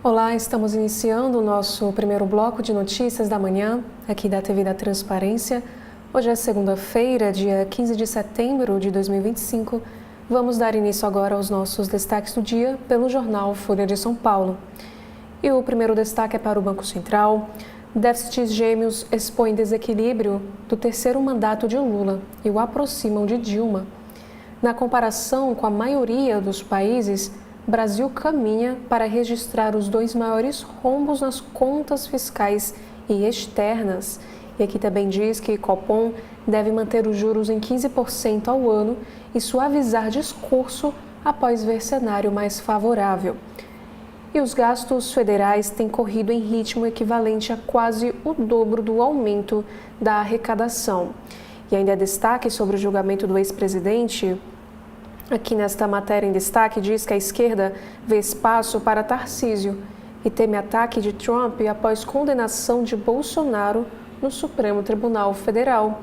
Olá, estamos iniciando o nosso primeiro bloco de notícias da manhã, aqui da TV da Transparência. Hoje é segunda-feira, dia 15 de setembro de 2025. Vamos dar início agora aos nossos destaques do dia pelo jornal Folha de São Paulo. E o primeiro destaque é para o Banco Central. Déficits gêmeos expõem desequilíbrio do terceiro mandato de Lula e o aproximam de Dilma. Na comparação com a maioria dos países, Brasil caminha para registrar os dois maiores rombos nas contas fiscais e externas. E aqui também diz que Copom deve manter os juros em 15% ao ano e suavizar discurso após ver cenário mais favorável. E os gastos federais têm corrido em ritmo equivalente a quase o dobro do aumento da arrecadação. E ainda destaque sobre o julgamento do ex-presidente. Aqui nesta matéria em destaque diz que a esquerda vê espaço para Tarcísio e teme ataque de Trump após condenação de Bolsonaro no Supremo Tribunal Federal.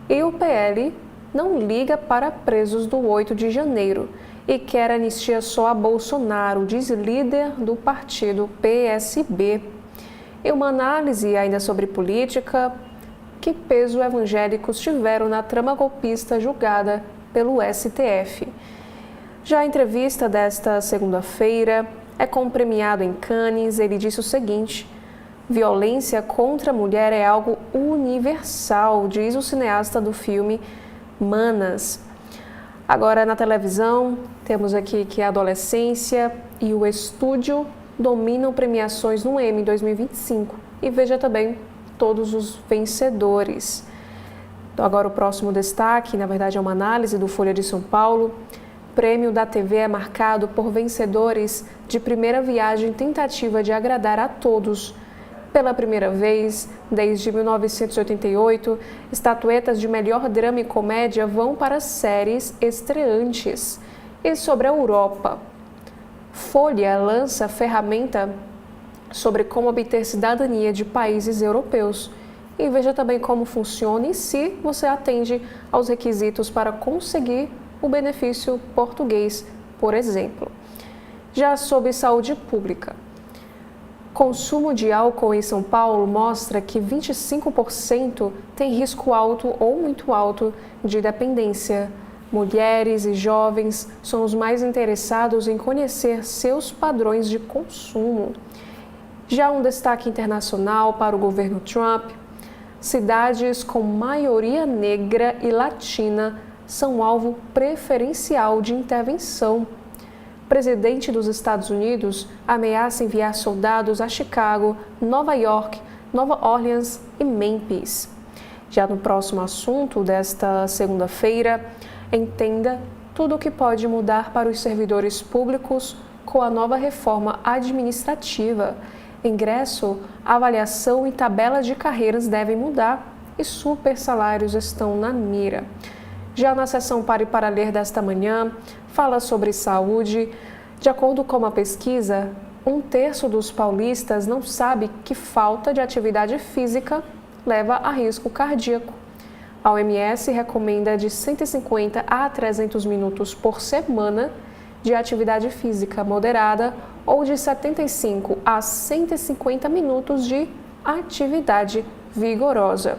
E o PL não liga para presos do 8 de janeiro e quer anistia só a Bolsonaro, diz líder do partido PSB. E uma análise ainda sobre política, que peso evangélicos tiveram na trama golpista julgada pelo STF. Já a entrevista desta segunda-feira é com o premiado em Cannes. Ele disse o seguinte: violência contra a mulher é algo universal, diz o cineasta do filme Manas. Agora na televisão temos aqui que a adolescência e o estúdio dominam premiações no Emmy 2025 e veja também todos os vencedores. Então, agora o próximo destaque, na verdade é uma análise do Folha de São Paulo. Prêmio da TV é marcado por vencedores de primeira viagem tentativa de agradar a todos. Pela primeira vez, desde 1988, estatuetas de melhor drama e comédia vão para séries estreantes. E sobre a Europa, Folha lança ferramenta sobre como obter cidadania de países europeus. E veja também como funciona e se você atende aos requisitos para conseguir o benefício português, por exemplo. Já sobre saúde pública, consumo de álcool em São Paulo mostra que 25% tem risco alto ou muito alto de dependência. Mulheres e jovens são os mais interessados em conhecer seus padrões de consumo. Já um destaque internacional para o governo Trump: cidades com maioria negra e latina são alvo preferencial de intervenção. Presidente dos Estados Unidos ameaça enviar soldados a Chicago, Nova York, Nova Orleans e Memphis. Já no próximo assunto desta segunda-feira, entenda tudo o que pode mudar para os servidores públicos com a nova reforma administrativa. Ingresso, avaliação e tabela de carreiras devem mudar e super salários estão na mira. Já na seção Pare para Ler desta manhã, fala sobre saúde. De acordo com uma pesquisa, 1/3 dos paulistas não sabe que falta de atividade física leva a risco cardíaco. A OMS recomenda de 150 a 300 minutos por semana de atividade física moderada ou de 75 a 150 minutos de atividade vigorosa.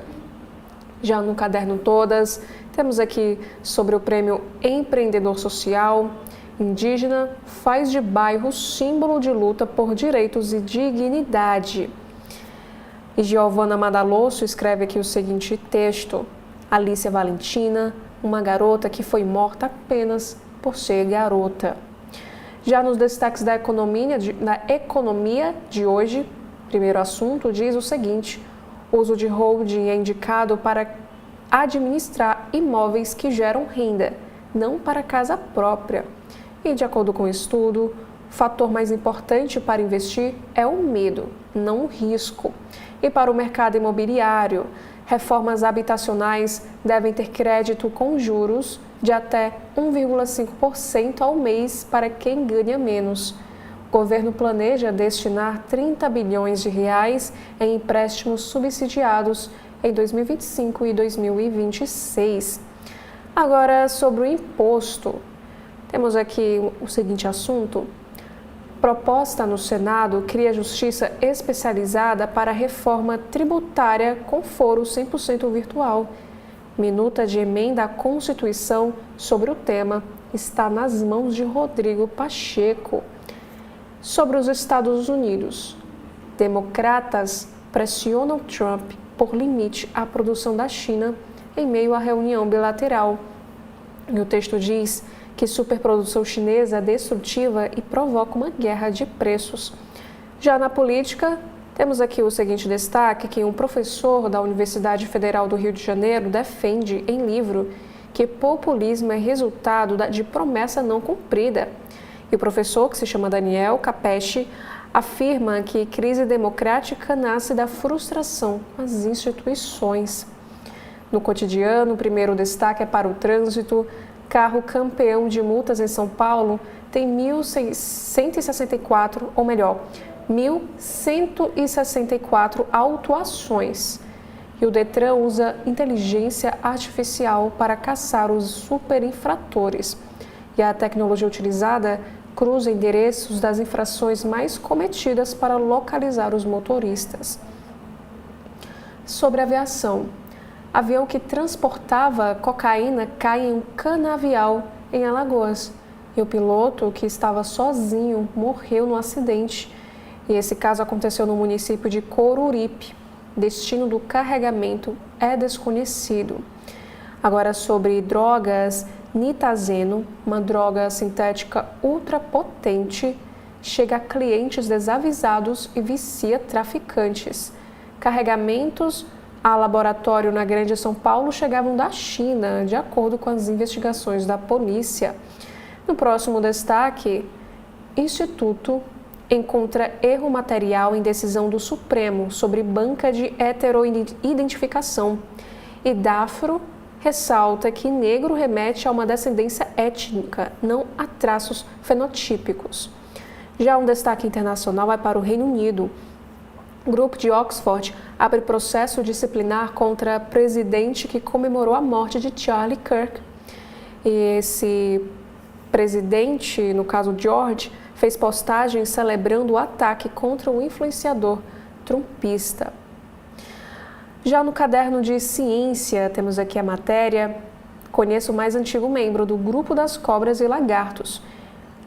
Já no caderno Todas, temos aqui sobre o prêmio Empreendedor Social. Indígena faz de bairro símbolo de luta por direitos e dignidade. E Giovana Madalosso escreve aqui o seguinte texto: Alicia Valentina, uma garota que foi morta apenas por ser garota. Já nos destaques da economia de hoje, primeiro assunto diz o seguinte: uso de holding é indicado para administrar imóveis que geram renda, não para casa própria. E de acordo com o estudo, o fator mais importante para investir é o medo, não o risco. E para o mercado imobiliário, reformas habitacionais devem ter crédito com juros de até 1,5% ao mês para quem ganha menos. O governo planeja destinar 30 bilhões de reais em empréstimos subsidiados em 2025 e 2026. Agora, sobre o imposto, temos aqui o seguinte assunto. Proposta no Senado cria justiça especializada para a reforma tributária com foro 100% virtual. Minuta de emenda à Constituição sobre o tema está nas mãos de Rodrigo Pacheco. Sobre os Estados Unidos, democratas pressionam Trump por limite à produção da China em meio à reunião bilateral. E o texto diz que superprodução chinesa é destrutiva e provoca uma guerra de preços. Já na política, temos aqui o seguinte destaque, que um professor da Universidade Federal do Rio de Janeiro defende em livro que populismo é resultado de promessa não cumprida. E o professor, que se chama Daniel Capeschi, afirma que crise democrática nasce da frustração com as instituições. No cotidiano, o primeiro destaque é para o trânsito. Carro campeão de multas em São Paulo tem 1.164 autuações. E o Detran usa inteligência artificial para caçar os superinfratores. E a tecnologia utilizada cruza endereços das infrações mais cometidas para localizar os motoristas. Sobre aviação. Avião que transportava cocaína cai em um canavial em Alagoas. E o piloto, que estava sozinho, morreu no acidente. E esse caso aconteceu no município de Coruripe. Destino do carregamento é desconhecido. Agora sobre drogas, nitazeno, uma droga sintética ultrapotente, chega a clientes desavisados e vicia traficantes. Carregamentos a laboratório na Grande São Paulo chegavam da China, de acordo com as investigações da polícia. No próximo destaque, Instituto encontra erro material em decisão do Supremo sobre banca de heteroidentificação. E Dafro ressalta que negro remete a uma descendência étnica, não a traços fenotípicos. Já um destaque internacional vai para o Reino Unido. O grupo de Oxford abre processo disciplinar contra presidente que comemorou a morte de Charlie Kirk. E esse presidente, no caso George, fez postagem celebrando o ataque contra o influenciador trumpista. Já no caderno de ciência, temos aqui a matéria: conheça o mais antigo membro do grupo das cobras e lagartos.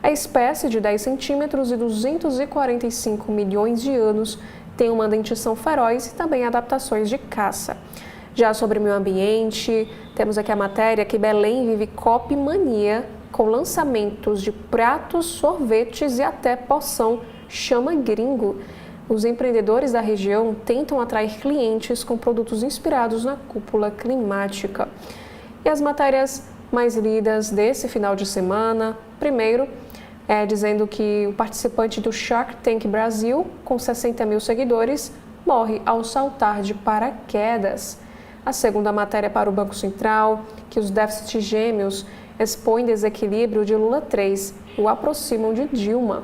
A espécie de 10 centímetros e 245 milhões de anos tem uma dentição feroz e também adaptações de caça. Já sobre o meio ambiente, temos aqui a matéria que Belém vive copymania com lançamentos de pratos, sorvetes e até poção chama gringo. Os empreendedores da região tentam atrair clientes com produtos inspirados na cúpula climática. E as matérias mais lidas desse final de semana, primeiro, dizendo que o participante do Shark Tank Brasil, com 60 mil seguidores, morre ao saltar de paraquedas. A segunda matéria para o Banco Central, que os déficits gêmeos expõem desequilíbrio de Lula 3 e o aproximam de Dilma.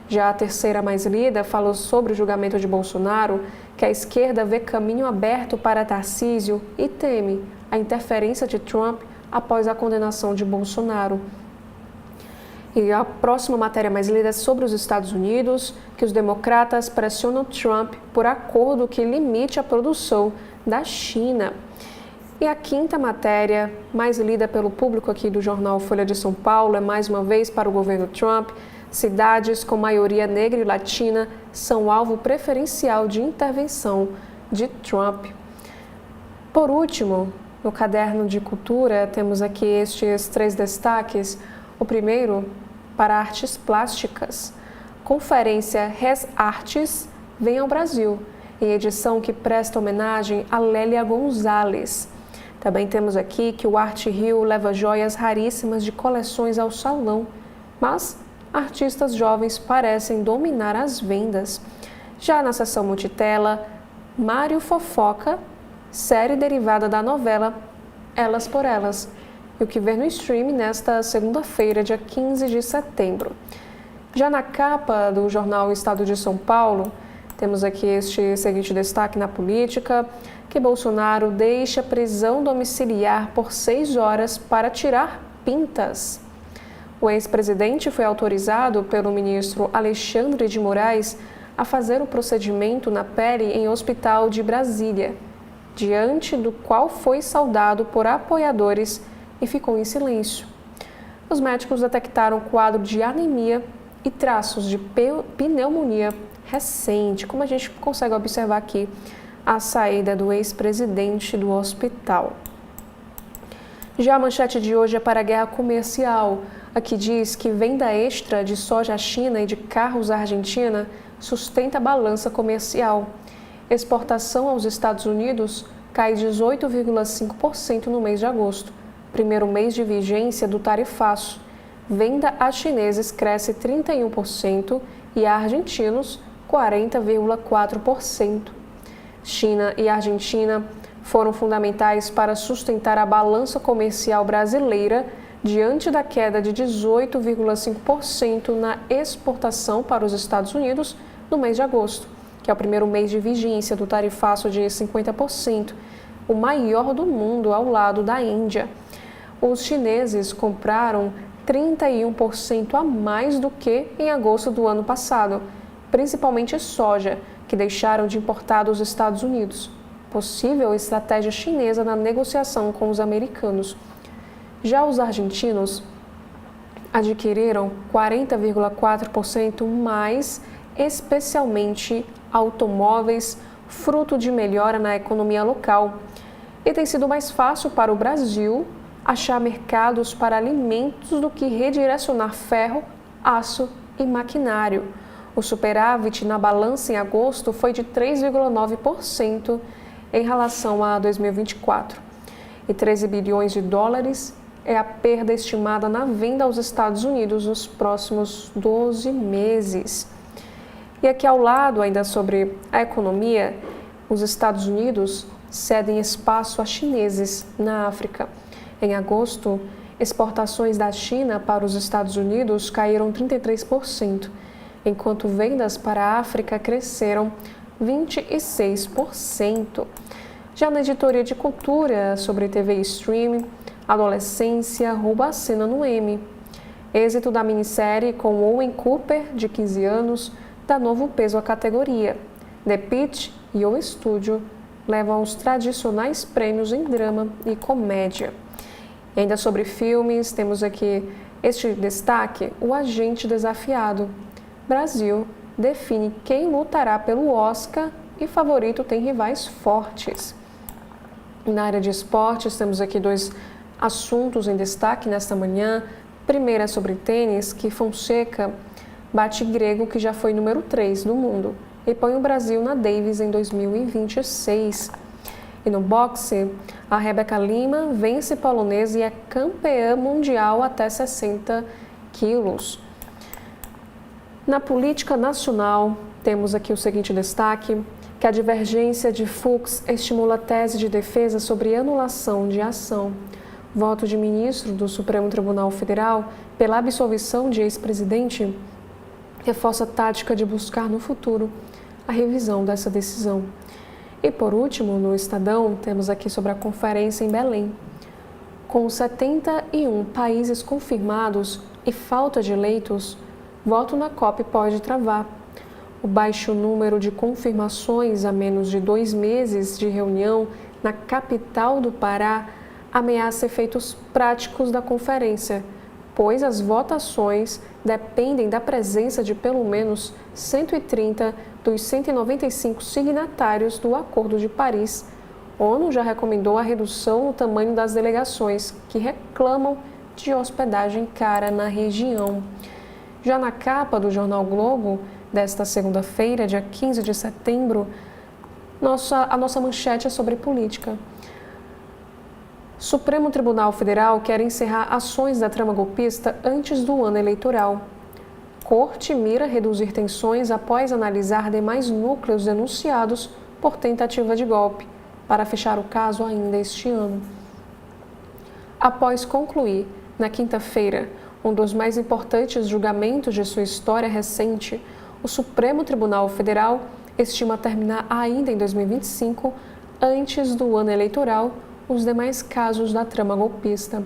Já a terceira mais lida falou sobre o julgamento de Bolsonaro, que a esquerda vê caminho aberto para Tarcísio e teme a interferência de Trump após a condenação de Bolsonaro. E a próxima matéria mais lida é sobre os Estados Unidos, que os democratas pressionam Trump por acordo que limite a produção da China. E a quinta matéria, mais lida pelo público aqui do jornal Folha de São Paulo, é mais uma vez para o governo Trump. Cidades com maioria negra e latina são alvo preferencial de intervenção de Trump. Por último, no caderno de cultura, temos aqui estes 3 destaques. O primeiro, para artes plásticas. Conferência Res Artes vem ao Brasil, em edição que presta homenagem a Lélia Gonzalez. Também temos aqui que o Arte Rio leva joias raríssimas de coleções ao salão, mas artistas jovens parecem dominar as vendas. Já na seção multitela, Mário Fofoca, série derivada da novela Elas por Elas, e o que ver no stream nesta segunda-feira, dia 15 de setembro. Já na capa do jornal Estado de São Paulo, temos aqui este seguinte destaque na política, que Bolsonaro deixa prisão domiciliar por 6 horas para tirar pintas. O ex-presidente foi autorizado pelo ministro Alexandre de Moraes a fazer o procedimento na pele em hospital de Brasília, diante do qual foi saudado por apoiadores e ficou em silêncio. Os médicos detectaram quadro de anemia e traços de pneumonia recente, como a gente consegue observar aqui a saída do ex-presidente do hospital. Já a manchete de hoje é para a guerra comercial. Aqui diz que venda extra de soja à China e de carros à Argentina sustenta a balança comercial. Exportação aos Estados Unidos cai 18,5% no mês de agosto, primeiro mês de vigência do tarifaço. Venda a chineses cresce 31% e a argentinos 40,4%. China e Argentina foram fundamentais para sustentar a balança comercial brasileira diante da queda de 18,5% na exportação para os Estados Unidos no mês de agosto, que é o primeiro mês de vigência do tarifaço de 50%, o maior do mundo ao lado da Índia. Os chineses compraram 31% a mais do que em agosto do ano passado, principalmente soja, que deixaram de importar dos Estados Unidos. Possível estratégia chinesa na negociação com os americanos. Já os argentinos adquiriram 40,4% mais, especialmente automóveis, fruto de melhora na economia local. E tem sido mais fácil para o Brasil achar mercados para alimentos do que redirecionar ferro, aço e maquinário. O superávit na balança em agosto foi de 3,9% em relação a 2024. E 13 bilhões de dólares é a perda estimada na venda aos Estados Unidos nos próximos 12 meses. E aqui ao lado, ainda sobre a economia, os Estados Unidos cedem espaço a chineses na África. Em agosto, exportações da China para os Estados Unidos caíram 33%, enquanto vendas para a África cresceram 26%. Já na editoria de cultura sobre TV e streaming, adolescência rouba a cena no Emmy. Êxito da minissérie com Owen Cooper, de 15 anos, dá novo peso à categoria. The Pitch e o Estúdio levam os tradicionais prêmios em drama e comédia. E ainda sobre filmes, temos aqui este destaque, O Agente Desafiado. Brasil define quem lutará pelo Oscar e favorito tem rivais fortes. Na área de esportes, temos aqui 2 assuntos em destaque nesta manhã. Primeiro é sobre tênis, que Fonseca bate grego, que já foi número 3 do mundo, e põe o Brasil na Davis em 2026. E no boxe, a Rebeca Lima vence polonesa e é campeã mundial até 60 quilos. Na política nacional, temos aqui o seguinte destaque, que a divergência de Fux estimula a tese de defesa sobre anulação de ação. Voto de ministro do Supremo Tribunal Federal pela absolvição de ex-presidente reforça a tática de buscar no futuro a revisão dessa decisão. E por último, no Estadão, temos aqui sobre a conferência em Belém. Com 71 países confirmados e falta de eleitos, voto na COP pode travar. O baixo número de confirmações a menos de 2 meses de reunião na capital do Pará ameaça efeitos práticos da conferência, pois as votações dependem da presença de pelo menos 130 dos 195 signatários do Acordo de Paris. A ONU já recomendou a redução no tamanho das delegações, que reclamam de hospedagem cara na região. Já na capa do jornal Globo, desta segunda-feira, dia 15 de setembro, a nossa manchete é sobre política. Supremo Tribunal Federal quer encerrar ações da trama golpista antes do ano eleitoral. Corte mira reduzir tensões após analisar demais núcleos denunciados por tentativa de golpe, para fechar o caso ainda este ano. Após concluir, na quinta-feira, Um dos mais importantes julgamentos de sua história recente, o Supremo Tribunal Federal estima terminar ainda em 2025, antes do ano eleitoral, os demais casos da trama golpista.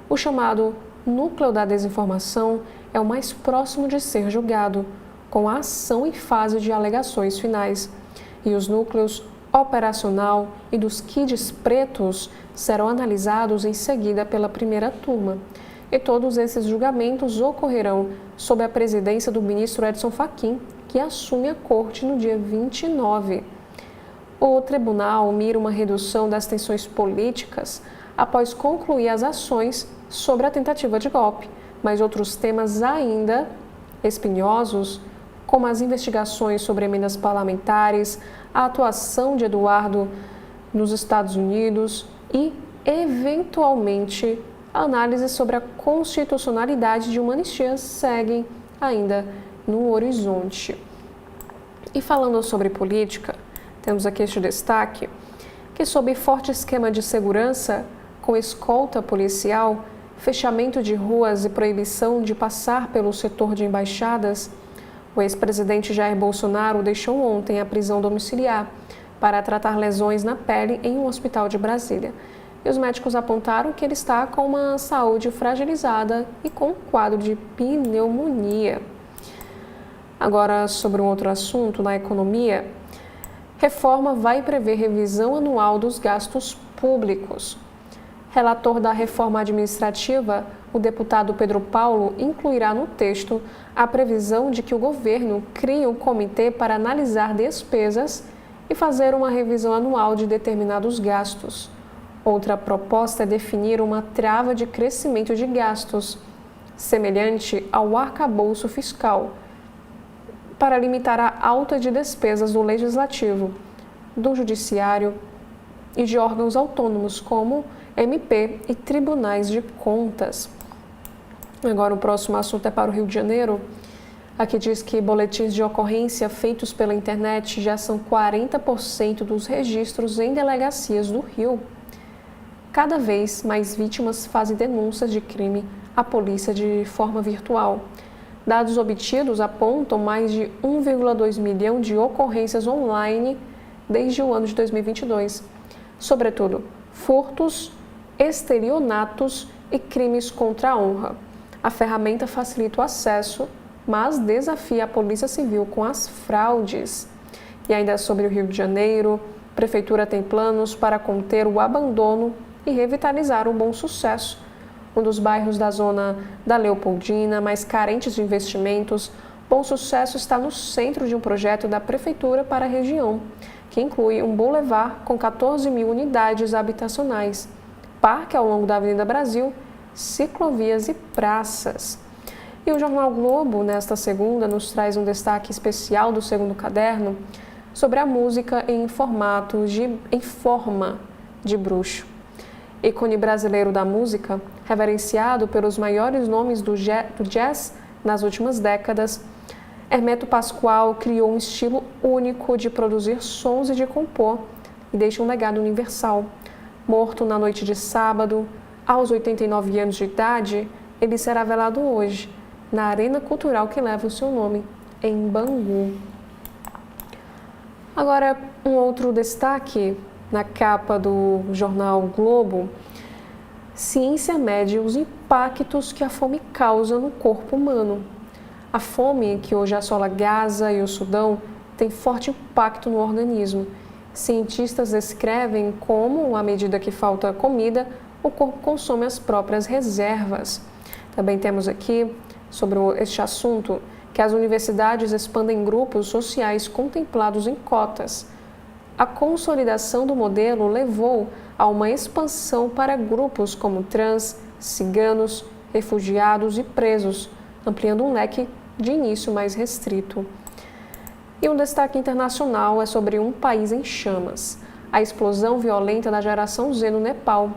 O chamado núcleo da desinformação é o mais próximo de ser julgado, com a ação em fase de alegações finais, e os núcleos operacional e dos kids pretos serão analisados em seguida pela primeira turma. E todos esses julgamentos ocorrerão sob a presidência do ministro Edson Fachin, que assume a corte no dia 29. O tribunal mira uma redução das tensões políticas após concluir as ações sobre a tentativa de golpe, mas outros temas ainda espinhosos, como as investigações sobre emendas parlamentares, a atuação de Eduardo nos Estados Unidos e, eventualmente, a análise sobre a constitucionalidade de uma anistia seguem ainda no horizonte. E falando sobre política, temos aqui este destaque, que sob forte esquema de segurança, com escolta policial, fechamento de ruas e proibição de passar pelo setor de embaixadas, o ex-presidente Jair Bolsonaro deixou ontem a prisão domiciliar para tratar lesões na pele em um hospital de Brasília. E os médicos apontaram que ele está com uma saúde fragilizada e com um quadro de pneumonia. Agora, sobre um outro assunto, na economia, reforma vai prever revisão anual dos gastos públicos. Relator da reforma administrativa, o deputado Pedro Paulo incluirá no texto a previsão de que o governo crie um comitê para analisar despesas e fazer uma revisão anual de determinados gastos. Outra proposta é definir uma trava de crescimento de gastos, semelhante ao arcabouço fiscal, para limitar a alta de despesas do Legislativo, do Judiciário e de órgãos autônomos como MP e tribunais de contas. Agora o próximo assunto é para o Rio de Janeiro. Aqui diz que boletins de ocorrência feitos pela internet já são 40% dos registros em delegacias do Rio. Cada vez mais vítimas fazem denúncias de crime à polícia de forma virtual. Dados obtidos apontam mais de 1,2 milhão de ocorrências online desde o ano de 2022. Sobretudo, furtos, estelionatos e crimes contra a honra. A ferramenta facilita o acesso, mas desafia a Polícia Civil com as fraudes. E ainda sobre o Rio de Janeiro, a Prefeitura tem planos para conter o abandono e revitalizar o Bom Sucesso, um dos bairros da zona da Leopoldina, mais carentes de investimentos. Bom Sucesso está no centro de um projeto da Prefeitura para a região, que inclui um bulevar com 14 mil unidades habitacionais, parque ao longo da Avenida Brasil, ciclovias e praças. E o Jornal Globo, nesta segunda, nos traz um destaque especial do segundo caderno sobre a música em forma de bruxo. Ícone brasileiro da música, reverenciado pelos maiores nomes do jazz nas últimas décadas, Hermeto Pascoal criou um estilo único de produzir sons e de compor e deixa um legado universal. Morto na noite de sábado, aos 89 anos de idade, ele será velado hoje, na arena cultural que leva o seu nome, em Bangu. Agora, um outro destaque na capa do jornal Globo: ciência mede os impactos que a fome causa no corpo humano. A fome, que hoje assola Gaza e o Sudão, tem forte impacto no organismo. Cientistas descrevem como, à medida que falta comida, o corpo consome as próprias reservas. Também temos aqui, sobre este assunto, que as universidades expandem grupos sociais contemplados em cotas. A consolidação do modelo levou a uma expansão para grupos como trans, ciganos, refugiados e presos, ampliando um leque de início mais restrito. E um destaque internacional é sobre um país em chamas: a explosão violenta da geração Z no Nepal.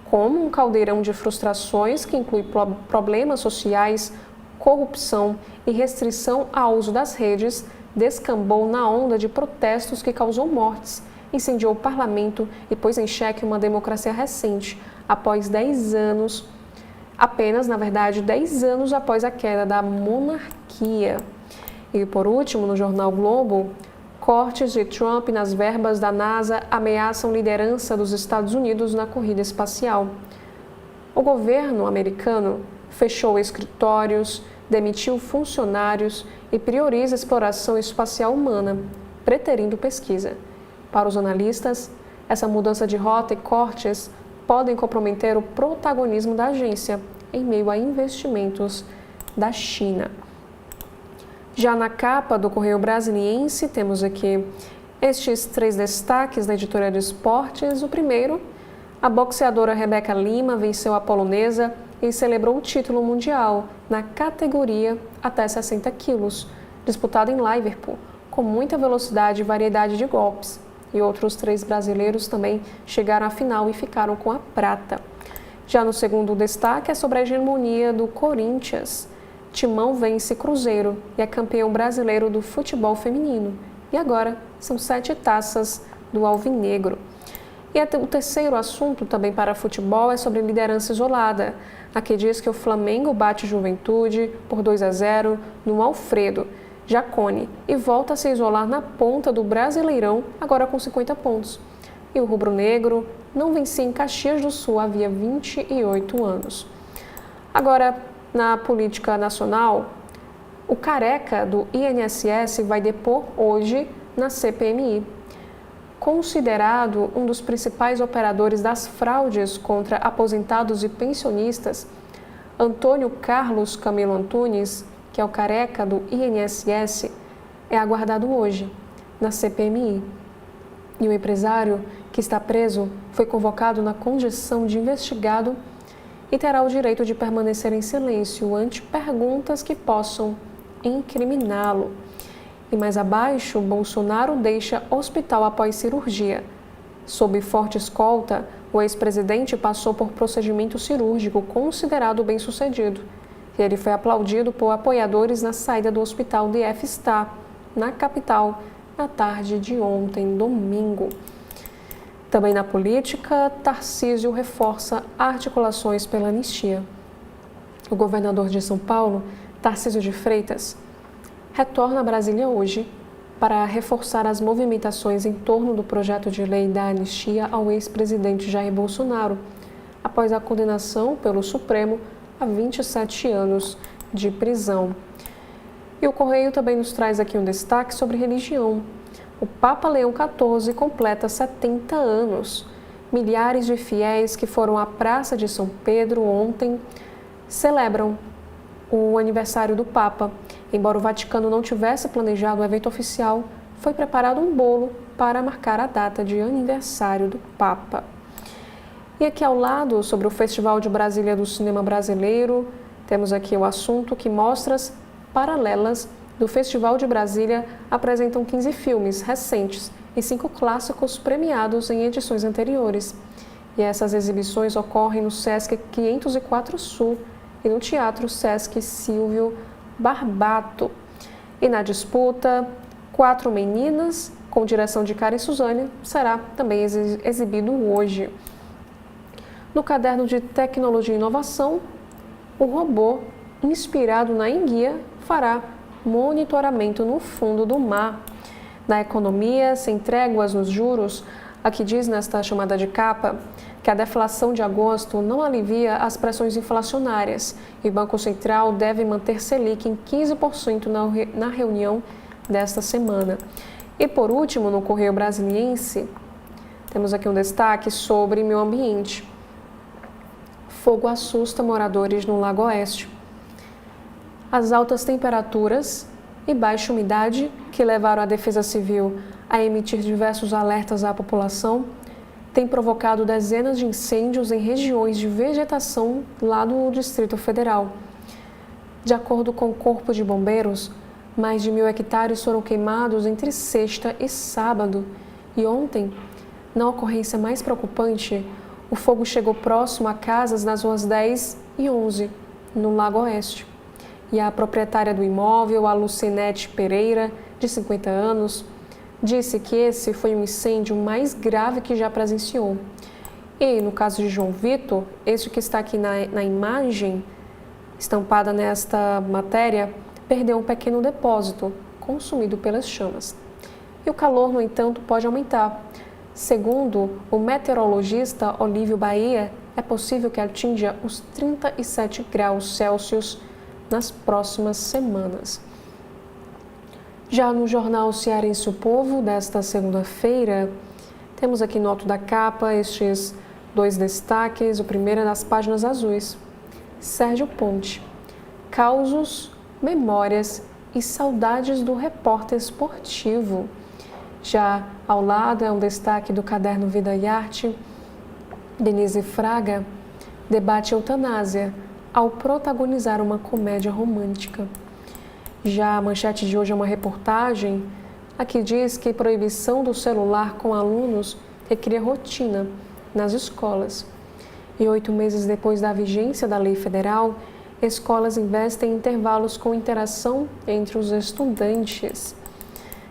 Como um caldeirão de frustrações que inclui problemas sociais, corrupção e restrição ao uso das redes, descambou na onda de protestos que causou mortes, incendiou o parlamento e pôs em xeque uma democracia recente, após 10 anos apenas, na verdade, 10 anos após a queda da monarquia. E, por último, no jornal Globo, cortes de Trump nas verbas da NASA ameaçam liderança dos Estados Unidos na corrida espacial. O governo americano fechou escritórios, demitiu funcionários e prioriza a exploração espacial humana, preterindo pesquisa. Para os analistas, essa mudança de rota e cortes podem comprometer o protagonismo da agência em meio a investimentos da China. Já na capa do Correio Brasiliense, temos aqui estes 3 destaques da editoria de esportes. O primeiro, a boxeadora Rebeca Lima venceu a polonesa e celebrou o título mundial na categoria até 60 quilos, disputada em Liverpool, com muita velocidade e variedade de golpes. E outros 3 brasileiros também chegaram à final e ficaram com a prata. Já no segundo destaque é sobre a hegemonia do Corinthians. Timão vence Cruzeiro e é campeão brasileiro do futebol feminino. E agora são 7 taças do Alvinegro. E o terceiro assunto também para futebol é sobre liderança isolada. Aqui diz que o Flamengo bate Juventude por 2-0 no Alfredo Jaconi e volta a se isolar na ponta do Brasileirão, agora com 50 pontos. E o rubro-negro não vencia em Caxias do Sul havia 28 anos. Agora, na política nacional, o careca do INSS vai depor hoje na CPMI. Considerado um dos principais operadores das fraudes contra aposentados e pensionistas, Antônio Carlos Camilo Antunes, que é o careca do INSS, é aguardado hoje na CPMI. E o empresário que está preso foi convocado na condição de investigado e terá o direito de permanecer em silêncio ante perguntas que possam incriminá-lo. E mais abaixo, Bolsonaro deixa hospital após cirurgia. Sob forte escolta, o ex-presidente passou por procedimento cirúrgico considerado bem-sucedido. E ele foi aplaudido por apoiadores na saída do hospital de F-Star, na capital, na tarde de ontem, domingo. Também na política, Tarcísio reforça articulações pela anistia. O governador de São Paulo, Tarcísio de Freitas, retorna a Brasília hoje para reforçar as movimentações em torno do projeto de lei da anistia ao ex-presidente Jair Bolsonaro, após a condenação pelo Supremo a 27 anos de prisão. E o Correio também nos traz aqui um destaque sobre religião. O Papa Leão XIV completa 70 anos. Milhares de fiéis que foram à Praça de São Pedro ontem celebram o aniversário do Papa. Embora o Vaticano não tivesse planejado o evento oficial, foi preparado um bolo para marcar a data de aniversário do Papa. E aqui ao lado, sobre o Festival de Brasília do Cinema Brasileiro, temos aqui o assunto que mostras paralelas do Festival de Brasília apresentam 15 filmes recentes e 5 clássicos premiados em edições anteriores. E essas exibições ocorrem no Sesc 504 Sul e no Teatro Sesc Silvio Barbato. E na disputa, 4 Meninas, com direção de Karen Suzane, será também exibido hoje. No caderno de Tecnologia e Inovação, o robô, inspirado na enguia, fará monitoramento no fundo do mar. Na economia, sem tréguas nos juros, aqui diz nesta chamada de capa que a deflação de agosto não alivia as pressões inflacionárias e o Banco Central deve manter Selic em 15% na reunião desta semana. E por último, no Correio Brasiliense, temos aqui um destaque sobre meio ambiente. Fogo assusta moradores no Lago Oeste. As altas temperaturas e baixa umidade, que levaram a Defesa Civil a emitir diversos alertas à população, têm provocado dezenas de incêndios em regiões de vegetação lá no Distrito Federal. De acordo com o Corpo de Bombeiros, mais de 1.000 hectares foram queimados entre sexta e sábado. E ontem, na ocorrência mais preocupante, o fogo chegou próximo a casas nas ruas 10 e 11, no Lago Oeste. E a proprietária do imóvel, a Lucinete Pereira, de 50 anos, disse que esse foi o incêndio mais grave que já presenciou. E no caso de João Vitor, este que está aqui na imagem estampada nesta matéria, perdeu um pequeno depósito consumido pelas chamas. E o calor, no entanto, pode aumentar. Segundo o meteorologista Olívio Bahia, é possível que atinja os 37 graus Celsius nas próximas semanas. Já no jornal Cearense O Povo, desta segunda-feira, temos aqui no alto da capa estes dois destaques. O primeiro é nas páginas azuis. Sérgio Ponte, causos, memórias e saudades do repórter esportivo. Já ao lado é um destaque do caderno Vida e Arte. Denise Fraga debate eutanásia ao protagonizar uma comédia romântica. Já a manchete de hoje é uma reportagem. Aqui diz que proibição do celular com alunos recria rotina nas escolas. E 8 meses depois da vigência da lei federal, escolas investem em intervalos com interação entre os estudantes.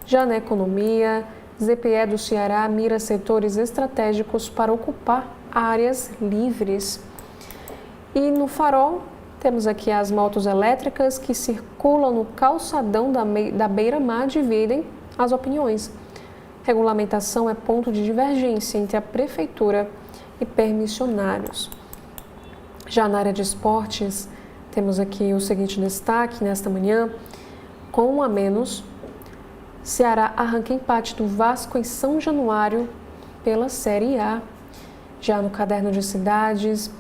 Já na economia, ZPE do Ceará mira setores estratégicos para ocupar áreas livres. E no Farol, temos aqui as motos elétricas que circulam no calçadão da beira-mar dividem as opiniões. Regulamentação é ponto de divergência entre a prefeitura e permissionários. Já na área de esportes, temos aqui o seguinte destaque nesta manhã. Com 1 a menos, Ceará arranca empate do Vasco em São Januário pela Série A. Já no caderno de cidades,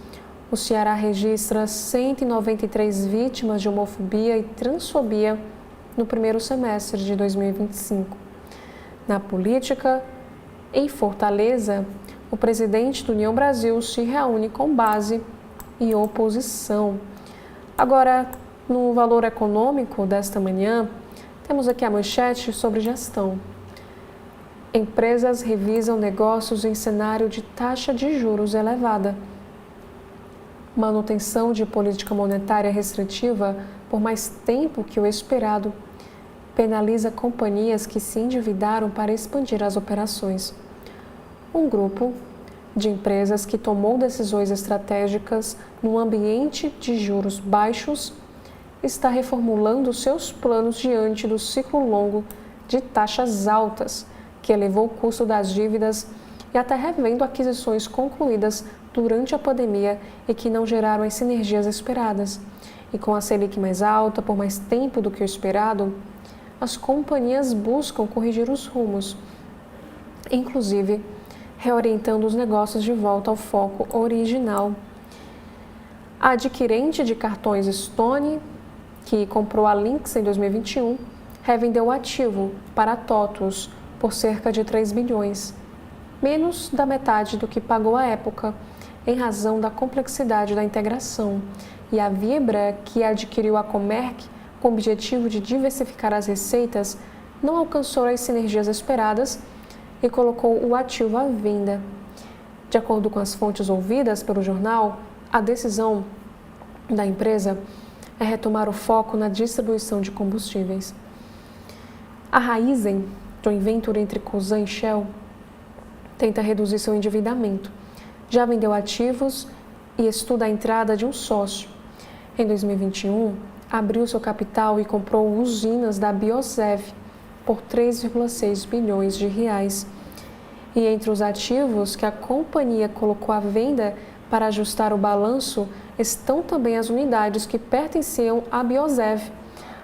o Ceará registra 193 vítimas de homofobia e transfobia no primeiro semestre de 2025. Na política, em Fortaleza, o presidente do União Brasil se reúne com base e oposição. Agora, no valor econômico desta manhã, temos aqui a manchete sobre gestão. Empresas revisam negócios em cenário de taxa de juros elevada. Manutenção de política monetária restritiva por mais tempo que o esperado penaliza companhias que se endividaram para expandir as operações. Um grupo de empresas que tomou decisões estratégicas num ambiente de juros baixos está reformulando seus planos diante do ciclo longo de taxas altas, que elevou o custo das dívidas e até revendo aquisições concluídas durante a pandemia e que não geraram as sinergias esperadas. E com a Selic mais alta por mais tempo do que o esperado, as companhias buscam corrigir os rumos, inclusive reorientando os negócios de volta ao foco original. A adquirente de cartões Stone, que comprou a Lynx em 2021, revendeu o ativo para a TOTUS por cerca de 3 bilhões, menos da metade do que pagou à época, em razão da complexidade da integração. E a Vibra, que adquiriu a Comerc com o objetivo de diversificar as receitas, não alcançou as sinergias esperadas e colocou o ativo à venda. De acordo com as fontes ouvidas pelo jornal, a decisão da empresa é retomar o foco na distribuição de combustíveis. A Raizen, joint venture entre Cosan e Shell, tenta reduzir seu endividamento. Já vendeu ativos e estuda a entrada de um sócio. Em 2021, abriu seu capital e comprou usinas da Biosev por 3,6 bilhões de reais. E entre os ativos que a companhia colocou à venda para ajustar o balanço estão também as unidades que pertenciam à Biosev.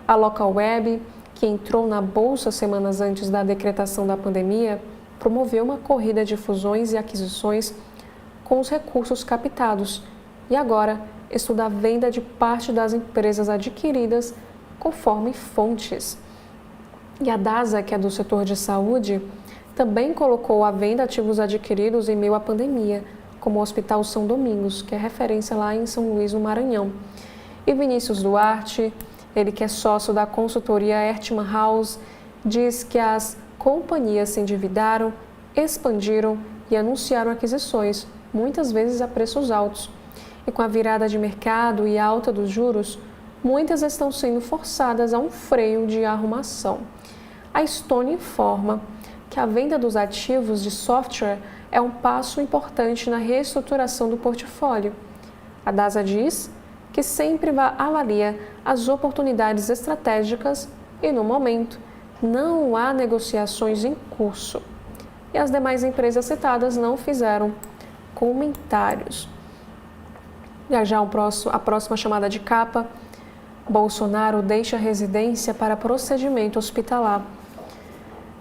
A Localweb, que entrou na bolsa semanas antes da decretação da pandemia, promoveu uma corrida de fusões e aquisições com os recursos captados e agora estuda a venda de parte das empresas adquiridas conforme fontes. E a DASA, que é do setor de saúde, também colocou à venda ativos adquiridos em meio à pandemia, como o Hospital São Domingos, que é referência lá em São Luís, no Maranhão. E Vinícius Duarte, ele que é sócio da consultoria Ertman House, diz que as companhias se endividaram, expandiram e anunciaram aquisições, muitas vezes a preços altos. E com a virada de mercado e alta dos juros, muitas estão sendo forçadas a um freio de arrumação. A Stone informa que a venda dos ativos de software é um passo importante na reestruturação do portfólio. A DASA diz que sempre avalia as oportunidades estratégicas e, no momento, não há negociações em curso. E as demais empresas citadas não fizeram comentários. Já a próxima chamada de capa: Bolsonaro deixa residência para procedimento hospitalar.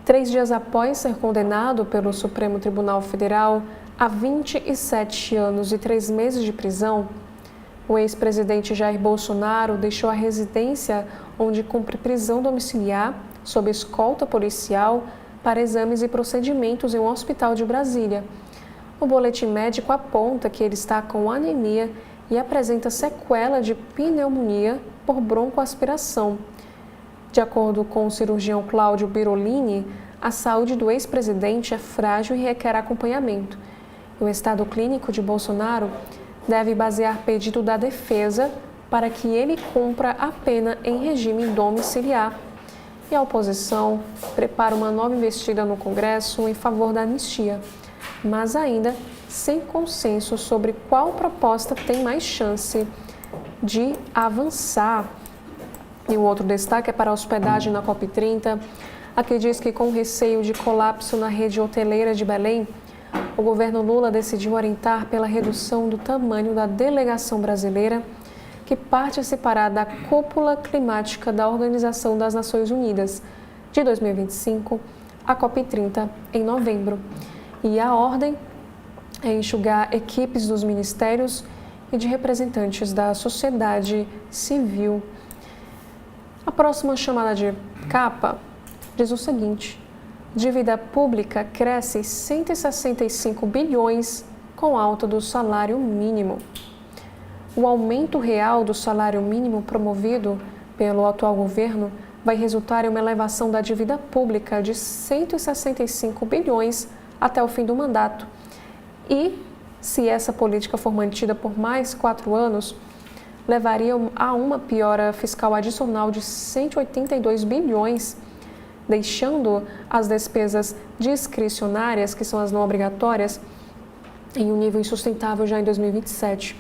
3 dias após ser condenado pelo Supremo Tribunal Federal a 27 anos e 3 meses de prisão, o ex-presidente Jair Bolsonaro deixou a residência onde cumpre prisão domiciliar sob escolta policial para exames e procedimentos em um hospital de Brasília. O boletim médico aponta que ele está com anemia e apresenta sequela de pneumonia por broncoaspiração. De acordo com o cirurgião Cláudio Birolini, a saúde do ex-presidente é frágil e requer acompanhamento. O estado clínico de Bolsonaro deve basear pedido da defesa para que ele cumpra a pena em regime domiciliar. E a oposição prepara uma nova investida no Congresso em favor da anistia, mas ainda sem consenso sobre qual proposta tem mais chance de avançar. E o outro destaque é para a hospedagem na COP30. Aqui diz que, com receio de colapso na rede hoteleira de Belém, o governo Lula decidiu orientar pela redução do tamanho da delegação brasileira que participará da Cúpula Climática da Organização das Nações Unidas de 2025, a COP30, em novembro. E a ordem é enxugar equipes dos ministérios e de representantes da sociedade civil. A próxima chamada de capa diz o seguinte: dívida pública cresce 165 bilhões com alta do salário mínimo. O aumento real do salário mínimo promovido pelo atual governo vai resultar em uma elevação da dívida pública de 165 bilhões até o fim do mandato. E, se essa política for mantida por mais 4 anos, levaria a uma piora fiscal adicional de 182 bilhões, deixando as despesas discricionárias, que são as não obrigatórias, em um nível insustentável já em 2027,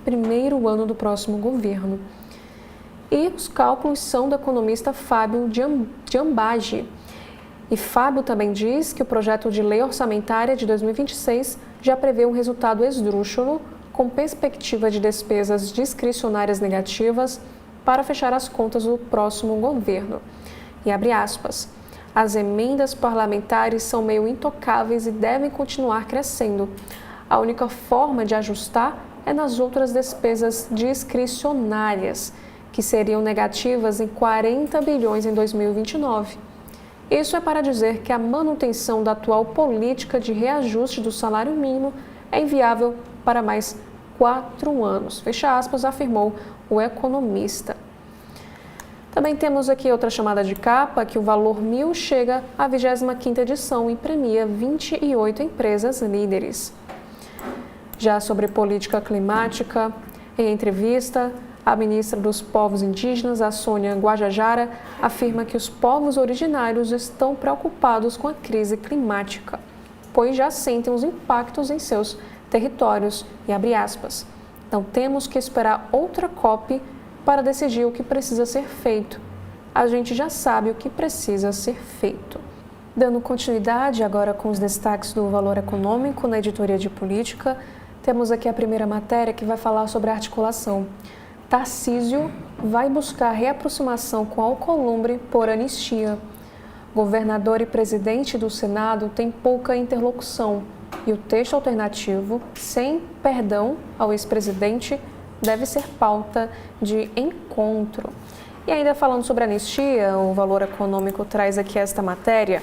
primeiro ano do próximo governo. E os cálculos são do economista Fábio Giambagi. E Fábio também diz que o projeto de lei orçamentária de 2026 já prevê um resultado esdrúxulo, com perspectiva de despesas discricionárias negativas para fechar as contas do próximo governo. E abre aspas: as emendas parlamentares são meio intocáveis e devem continuar crescendo. A única forma de ajustar é nas outras despesas discricionárias, que seriam negativas em 40 bilhões em 2029. Isso é para dizer que a manutenção da atual política de reajuste do salário mínimo é inviável para mais 4 anos, fecha aspas, afirmou o economista. Também temos aqui outra chamada de capa, que o Valor 1000 chega à 25ª edição e premia 28 empresas líderes. Já sobre política climática, em entrevista, a ministra dos Povos Indígenas, a Sônia Guajajara, afirma que os povos originários estão preocupados com a crise climática, pois já sentem os impactos em seus territórios, e abre aspas: então temos que esperar outra COP para decidir o que precisa ser feito. A gente já sabe o que precisa ser feito. Dando continuidade agora com os destaques do Valor Econômico na editoria de política, temos aqui a primeira matéria que vai falar sobre a articulação. Tarcísio vai buscar reaproximação com Alcolumbre por anistia. Governador e presidente do Senado têm pouca interlocução e o texto alternativo, sem perdão ao ex-presidente, deve ser pauta de encontro. E ainda falando sobre anistia, o Valor Econômico traz aqui esta matéria.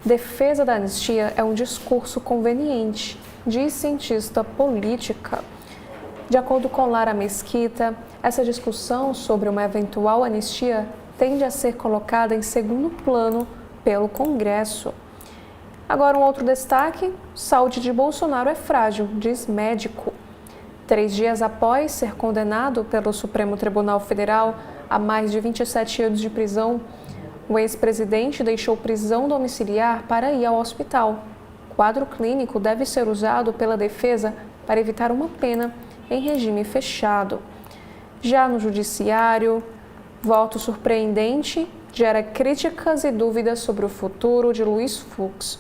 Defesa da anistia é um discurso conveniente, diz cientista política. De acordo com Lara Mesquita, essa discussão sobre uma eventual anistia tende a ser colocada em segundo plano pelo Congresso. Agora, um outro destaque: saúde de Bolsonaro é frágil, diz médico. 3 dias após ser condenado pelo Supremo Tribunal Federal a mais de 27 anos de prisão, o ex-presidente deixou prisão domiciliar para ir ao hospital. quadro clínico deve ser usado pela defesa para evitar uma pena em regime fechado. Já no judiciário, voto surpreendente gera críticas e dúvidas sobre o futuro de Luiz Fux.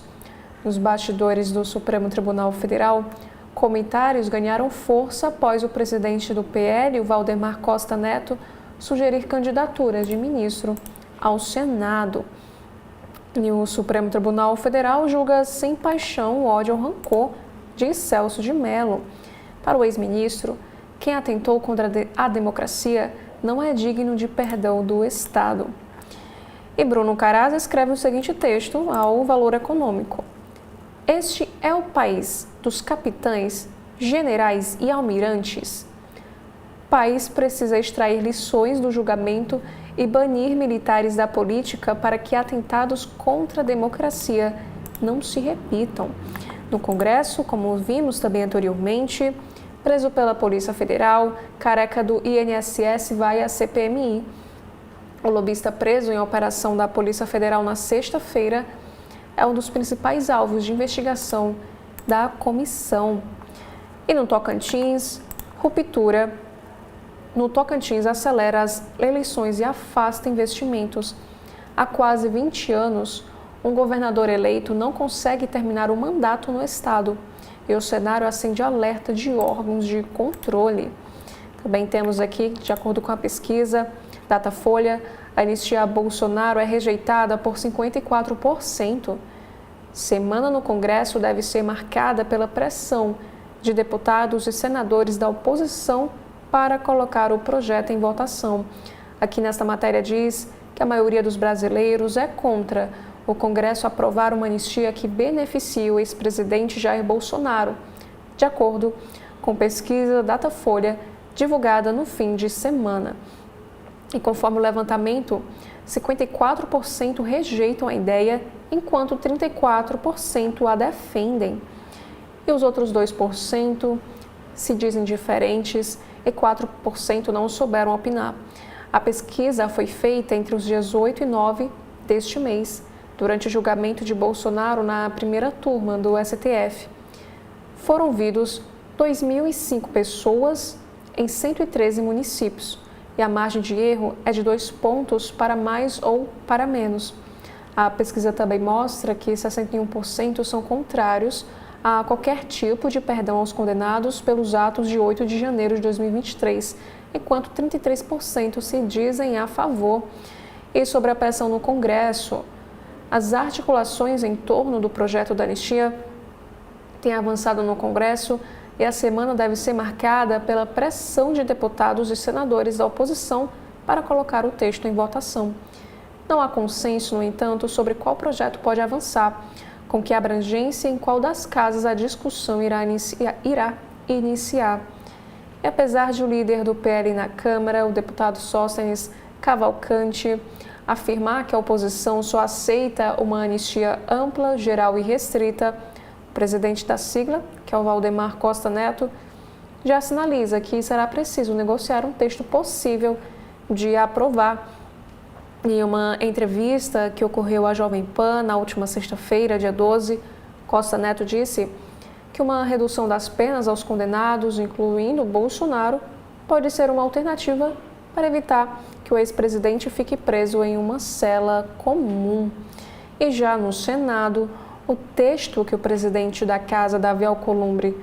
Nos bastidores do Supremo Tribunal Federal, comentários ganharam força após o presidente do PL, o Valdemar Costa Neto, sugerir candidaturas de ministro ao Senado. E o Supremo Tribunal Federal julga sem paixão o ódio ou rancor de Celso de Mello. Para o ex-ministro, quem atentou contra a democracia não é digno de perdão do Estado. E Bruno Caraz escreve o seguinte texto ao Valor Econômico. Este é o país dos capitães, generais e almirantes. O país precisa extrair lições do julgamento e banir militares da política para que atentados contra a democracia não se repitam. No Congresso, como vimos também anteriormente, preso pela Polícia Federal, careca do INSS vai à CPMI. O lobista preso em operação da Polícia Federal na sexta-feira é um dos principais alvos de investigação da comissão. E no Tocantins, ruptura. No Tocantins, acelera as eleições e afasta investimentos. Há quase 20 anos, um governador eleito não consegue terminar o mandato no estado e o cenário acende alerta de órgãos de controle. Também temos aqui, de acordo com a pesquisa Datafolha, a anistia a Bolsonaro é rejeitada por 54%. Semana no Congresso deve ser marcada pela pressão de deputados e senadores da oposição para colocar o projeto em votação. Aqui nesta matéria diz que a maioria dos brasileiros é contra o Congresso aprovar uma anistia que beneficie o ex-presidente Jair Bolsonaro, de acordo com pesquisa Datafolha divulgada no fim de semana. E conforme o levantamento, 54% rejeitam a ideia, enquanto 34% a defendem. E os outros 2% se dizem diferentes e 4% não souberam opinar. A pesquisa foi feita entre os dias 8 e 9 deste mês, durante o julgamento de Bolsonaro na primeira turma do STF. Foram ouvidos 2.005 pessoas em 113 municípios e a margem de erro é de 2 pontos para mais ou para menos. A pesquisa também mostra que 61% são contrários a qualquer tipo de perdão aos condenados pelos atos de 8 de janeiro de 2023, enquanto 33% se dizem a favor. E sobre a pressão no Congresso, as articulações em torno do projeto da anistia têm avançado no Congresso e a semana deve ser marcada pela pressão de deputados e senadores da oposição para colocar o texto em votação. Não há consenso, no entanto, sobre qual projeto pode avançar, com que abrangência e em qual das casas a discussão irá iniciar. E apesar de o líder do PL na Câmara, o deputado Sóstenes Cavalcante, afirmar que a oposição só aceita uma anistia ampla, geral e restrita, o presidente da sigla, que é o Valdemar Costa Neto, já sinaliza que será preciso negociar um texto possível de aprovar. Em uma entrevista que ocorreu à Jovem Pan na última sexta-feira, dia 12, Costa Neto disse que uma redução das penas aos condenados, incluindo Bolsonaro, pode ser uma alternativa para evitar que o ex-presidente fique preso em uma cela comum. E já no Senado, o texto que o presidente da Casa, Davi Alcolumbre,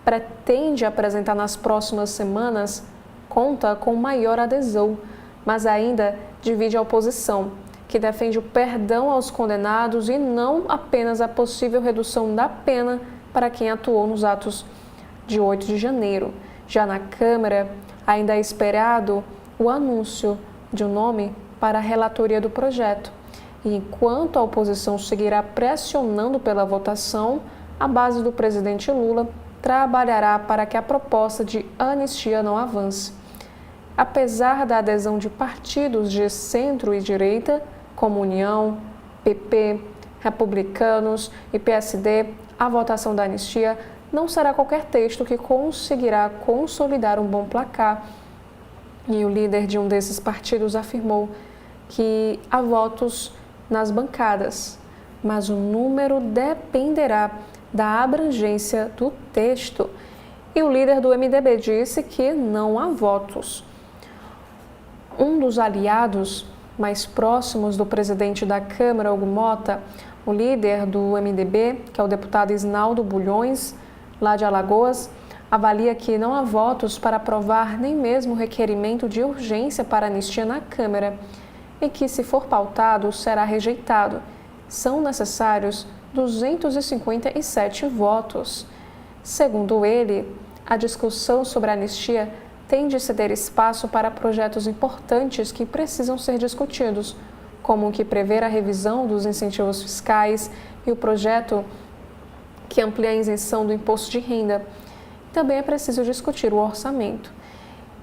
pretende apresentar nas próximas semanas conta com maior adesão, mas ainda divide a oposição, que defende o perdão aos condenados e não apenas a possível redução da pena para quem atuou nos atos de 8 de janeiro. Já na Câmara, ainda é esperado o anúncio de um nome para a relatoria do projeto. E enquanto a oposição seguirá pressionando pela votação, a base do presidente Lula trabalhará para que a proposta de anistia não avance. Apesar da adesão de partidos de centro e direita, como União, PP, Republicanos e PSD, a votação da anistia não será qualquer texto que conseguirá consolidar um bom placar. E o líder de um desses partidos afirmou que há votos nas bancadas, mas o número dependerá da abrangência do texto. E o líder do MDB disse que não há votos. Um dos aliados mais próximos do presidente da Câmara, Hugo Mota, o líder do MDB, que é o deputado Isnaldo Bulhões, lá de Alagoas, avalia que não há votos para aprovar nem mesmo o requerimento de urgência para anistia na Câmara e que, se for pautado, será rejeitado. São necessários 257 votos. Segundo ele, a discussão sobre a anistia tem de ceder espaço para projetos importantes que precisam ser discutidos, como o que prevê a revisão dos incentivos fiscais e o projeto que amplia a isenção do imposto de renda. Também é preciso discutir o orçamento.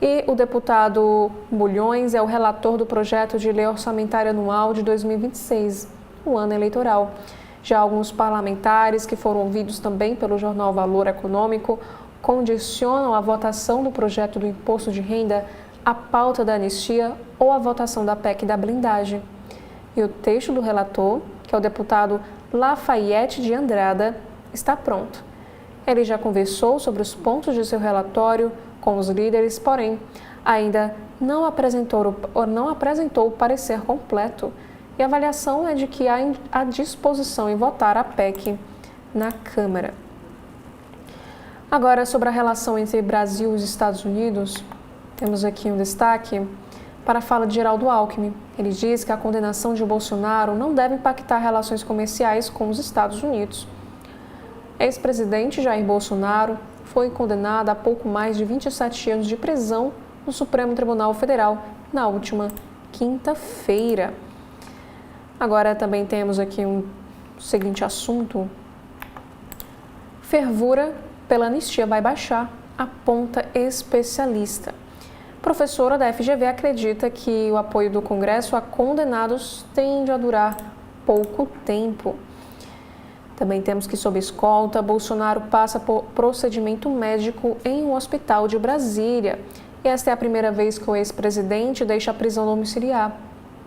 E o deputado Bulhões é o relator do projeto de lei orçamentária anual de 2026, o ano eleitoral. Já alguns parlamentares que foram ouvidos também pelo jornal Valor Econômico condicionam a votação do projeto do imposto de renda à pauta da anistia ou à votação da PEC da blindagem. E o texto do relator, que é o deputado Lafayette de Andrada, está pronto. Ele já conversou sobre os pontos de seu relatório com os líderes, porém, ainda não apresentou o parecer completo. E a avaliação é de que há a disposição em votar a PEC na Câmara. Agora, sobre a relação entre Brasil e os Estados Unidos, temos aqui um destaque para a fala de Geraldo Alckmin. Ele diz que a condenação de Bolsonaro não deve impactar relações comerciais com os Estados Unidos. Ex-presidente Jair Bolsonaro foi condenado a pouco mais de 27 anos de prisão no Supremo Tribunal Federal na última quinta-feira. Agora também temos aqui um seguinte assunto. Fervura pela anistia vai baixar, aponta especialista. Professora da FGV acredita que o apoio do Congresso a condenados tende a durar pouco tempo. Também temos que, sob escolta, Bolsonaro passa por procedimento médico em um hospital de Brasília. E esta é a primeira vez que o ex-presidente deixa a prisão domiciliar,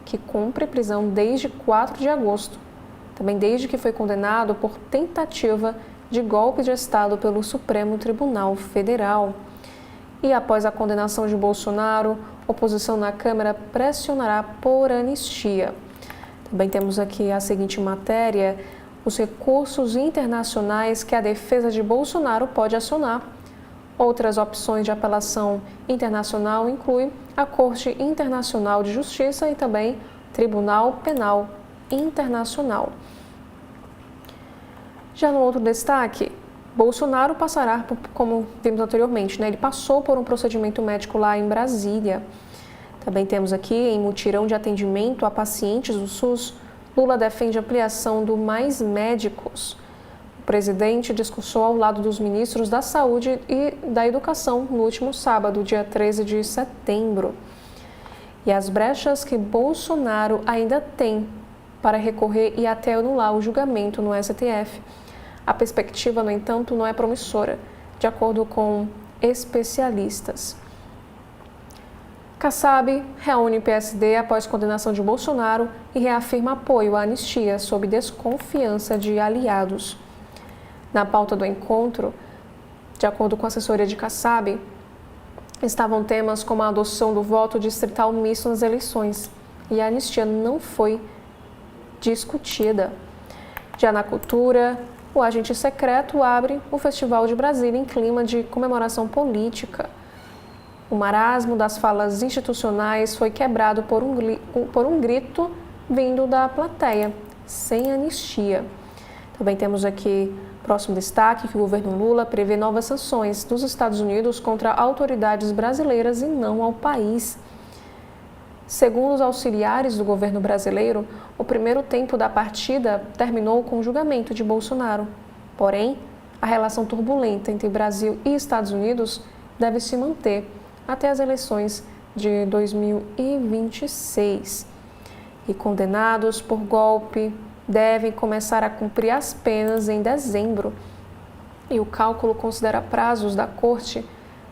que cumpre prisão desde 4 de agosto. Também desde que foi condenado por tentativa de golpe de Estado pelo Supremo Tribunal Federal. E após a condenação de Bolsonaro, a oposição na Câmara pressionará por anistia. Também temos aqui a seguinte matéria: os recursos internacionais que a defesa de Bolsonaro pode acionar. Outras opções de apelação internacional incluem a Corte Internacional de Justiça e também Tribunal Penal Internacional. Já no outro destaque, Bolsonaro passará, como vimos anteriormente, ele passou por um procedimento médico lá em Brasília. Também temos aqui, em mutirão de atendimento a pacientes do SUS, Lula defende ampliação do Mais Médicos. O presidente discursou ao lado dos ministros da Saúde e da Educação no último sábado, dia 13 de setembro. E as brechas que Bolsonaro ainda tem para recorrer e até anular o julgamento no STF. A perspectiva, no entanto, não é promissora, de acordo com especialistas. Kassab reúne PSD após condenação de Bolsonaro e reafirma apoio à anistia sob desconfiança de aliados. Na pauta do encontro, de acordo com a assessoria de Kassab, estavam temas como a adoção do voto distrital misto nas eleições, e a anistia não foi discutida. Já na cultura, o agente secreto abre o Festival de Brasília em clima de comemoração política. O marasmo das falas institucionais foi quebrado por um grito vindo da plateia, sem anistia. Também temos aqui, próximo destaque, que o governo Lula prevê novas sanções dos Estados Unidos contra autoridades brasileiras e não ao país. Segundo os auxiliares do governo brasileiro, o primeiro tempo da partida terminou com o julgamento de Bolsonaro. Porém, a relação turbulenta entre Brasil e Estados Unidos deve se manter até as eleições de 2026. E condenados por golpe devem começar a cumprir as penas em dezembro. E o cálculo considera prazos da Corte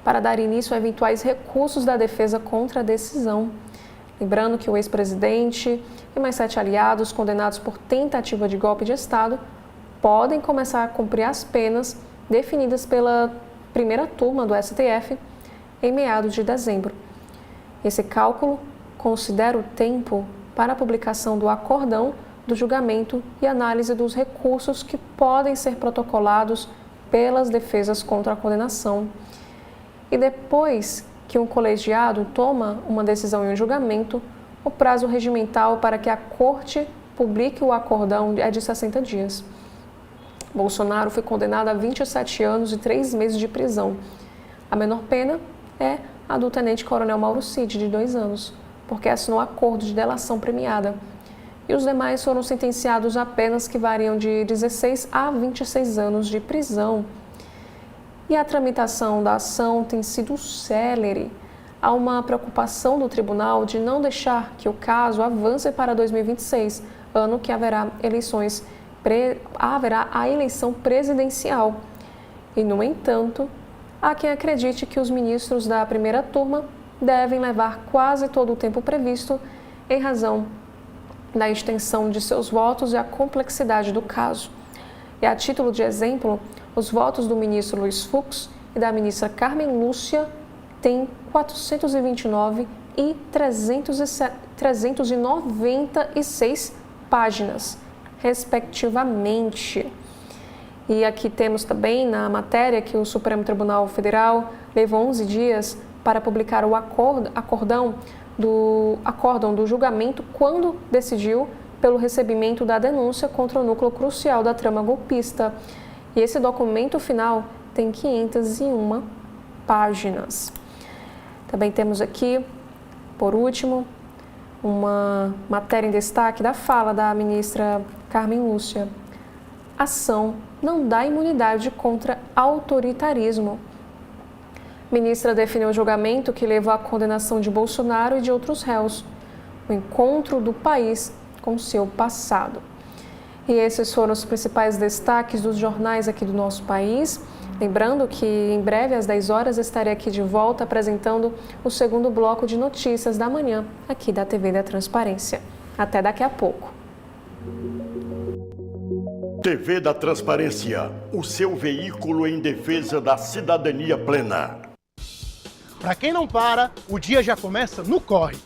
para dar início a eventuais recursos da defesa contra a decisão. Lembrando que o ex-presidente e mais 7 aliados condenados por tentativa de golpe de Estado podem começar a cumprir as penas definidas pela primeira turma do STF em meados de dezembro. Esse cálculo considera o tempo para a publicação do acórdão do julgamento e análise dos recursos que podem ser protocolados pelas defesas contra a condenação. E depois que um colegiado toma uma decisão em um julgamento, o prazo regimental para que a Corte publique o acórdão é de 60 dias. Bolsonaro foi condenado a 27 anos e 3 meses de prisão. A menor pena é a do tenente-coronel Mauro Cid, de 2 anos, porque assinou acordo de delação premiada. E os demais foram sentenciados a penas que variam de 16 a 26 anos de prisão. E a tramitação da ação tem sido célere. Há uma preocupação do tribunal de não deixar que o caso avance para 2026, ano que haverá a eleição presidencial. E, no entanto, há quem acredite que os ministros da primeira turma devem levar quase todo o tempo previsto em razão da extensão de seus votos e a complexidade do caso. E a título de exemplo, os votos do ministro Luiz Fux e da ministra Carmen Lúcia têm 429 e 396 páginas, respectivamente. E aqui temos também na matéria que o Supremo Tribunal Federal levou 11 dias para publicar o acórdão do julgamento quando decidiu pelo recebimento da denúncia contra o núcleo crucial da trama golpista. E esse documento final tem 501 páginas. Também temos aqui, por último, uma matéria em destaque da fala da ministra Carmen Lúcia. Ação não dá imunidade contra autoritarismo. Ministra definiu o julgamento que levou à condenação de Bolsonaro e de outros réus, o encontro do país com seu passado. E esses foram os principais destaques dos jornais aqui do nosso país. Lembrando que em breve, às 10 horas, estarei aqui de volta apresentando o segundo bloco de notícias da manhã, aqui da TV da Transparência. Até daqui a pouco. TV da Transparência, o seu veículo em defesa da cidadania plena. Para quem não para, o dia já começa no corre.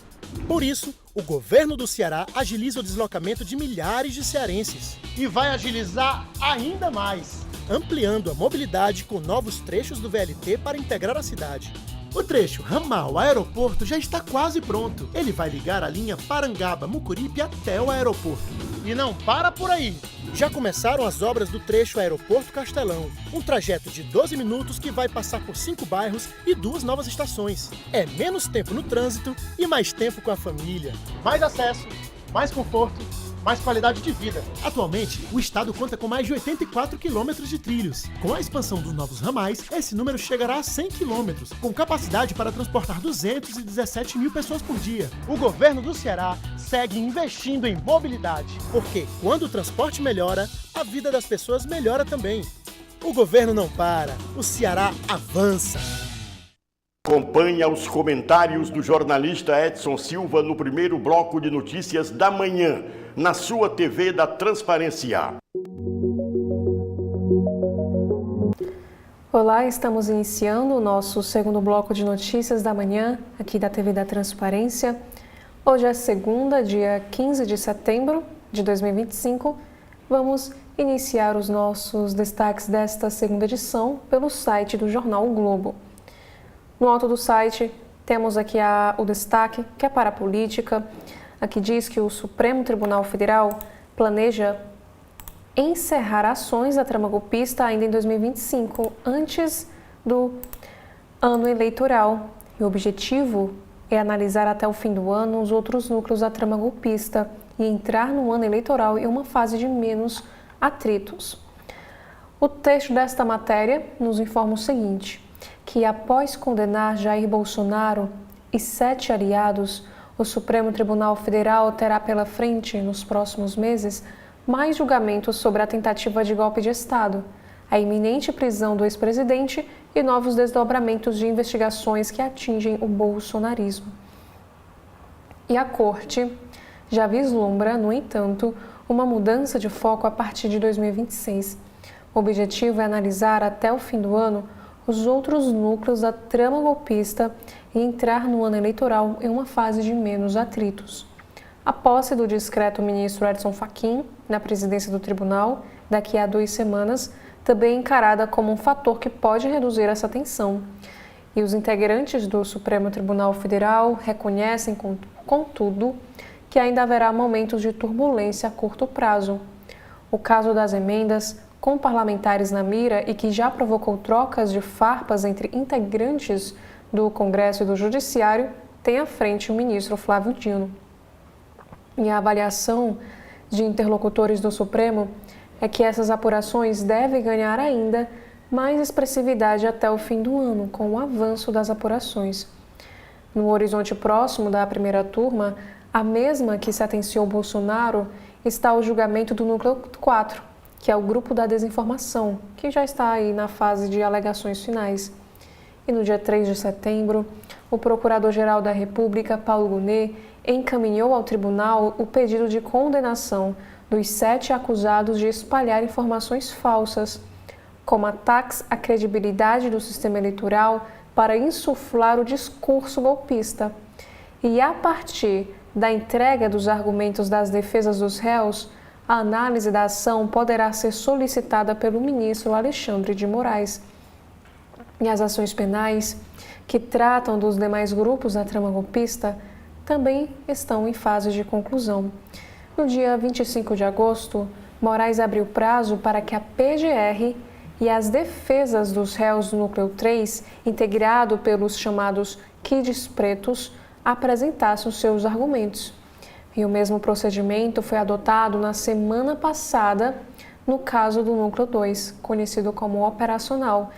Por isso, o governo do Ceará agiliza o deslocamento de milhares de cearenses. E vai agilizar ainda mais, ampliando a mobilidade com novos trechos do VLT para integrar a cidade. O trecho ramal-aeroporto já está quase pronto. Ele vai ligar a linha Parangaba-Mucuripe até o aeroporto. E não para por aí. Já começaram as obras do trecho Aeroporto Castelão, um trajeto de 12 minutos que vai passar por 5 bairros e 2 novas estações. É menos tempo no trânsito e mais tempo com a família. Mais acesso, mais conforto, mais qualidade de vida. Atualmente, o estado conta com mais de 84 quilômetros de trilhos. Com a expansão dos novos ramais, esse número chegará a 100 quilômetros, com capacidade para transportar 217 mil pessoas por dia. O governo do Ceará segue investindo em mobilidade, porque quando o transporte melhora, a vida das pessoas melhora também. O governo não para, o Ceará avança. Acompanhe os comentários do jornalista Edson Silva no primeiro bloco de notícias da manhã, na sua TV da Transparência. Olá, estamos iniciando o nosso segundo bloco de notícias da manhã, aqui da TV da Transparência. Hoje é segunda, dia 15 de setembro de 2025. Vamos iniciar os nossos destaques desta segunda edição pelo site do jornal O Globo. No alto do site, temos aqui o destaque, que é para a política. Aqui diz que o Supremo Tribunal Federal planeja encerrar ações da trama golpista ainda em 2025, antes do ano eleitoral. E o objetivo é analisar até o fim do ano os outros núcleos da trama golpista e entrar no ano eleitoral em uma fase de menos atritos. O texto desta matéria nos informa o seguinte: que após condenar Jair Bolsonaro e 7 aliados, o Supremo Tribunal Federal terá pela frente, nos próximos meses, mais julgamentos sobre a tentativa de golpe de Estado, a iminente prisão do ex-presidente e novos desdobramentos de investigações que atingem o bolsonarismo. E a Corte já vislumbra, no entanto, uma mudança de foco a partir de 2026. O objetivo é analisar até o fim do ano os outros núcleos da trama golpista e entrar no ano eleitoral em uma fase de menos atritos. A posse do discreto ministro Edson Fachin na presidência do tribunal, daqui a 2 semanas, também é encarada como um fator que pode reduzir essa tensão. E os integrantes do Supremo Tribunal Federal reconhecem, contudo, que ainda haverá momentos de turbulência a curto prazo. O caso das emendas, com parlamentares na mira e que já provocou trocas de farpas entre integrantes do Congresso e do Judiciário, tem à frente o ministro Flávio Dino. E a avaliação de interlocutores do Supremo é que essas apurações devem ganhar ainda mais expressividade até o fim do ano, com o avanço das apurações. No horizonte próximo da primeira turma, a mesma que sentenciou Bolsonaro, está o julgamento do Núcleo 4, que é o grupo da desinformação, que já está aí na fase de alegações finais. E no dia 3 de setembro, o Procurador-Geral da República, Paulo Gonet, encaminhou ao tribunal o pedido de condenação dos 7 acusados de espalhar informações falsas, como ataques à credibilidade do sistema eleitoral para insuflar o discurso golpista. E a partir da entrega dos argumentos das defesas dos réus, a análise da ação poderá ser solicitada pelo ministro Alexandre de Moraes. E as ações penais, que tratam dos demais grupos da trama golpista, também estão em fase de conclusão. No dia 25 de agosto, Moraes abriu prazo para que a PGR e as defesas dos réus do Núcleo 3, integrado pelos chamados kids pretos, apresentassem os seus argumentos. E o mesmo procedimento foi adotado na semana passada no caso do Núcleo 2, conhecido como operacional,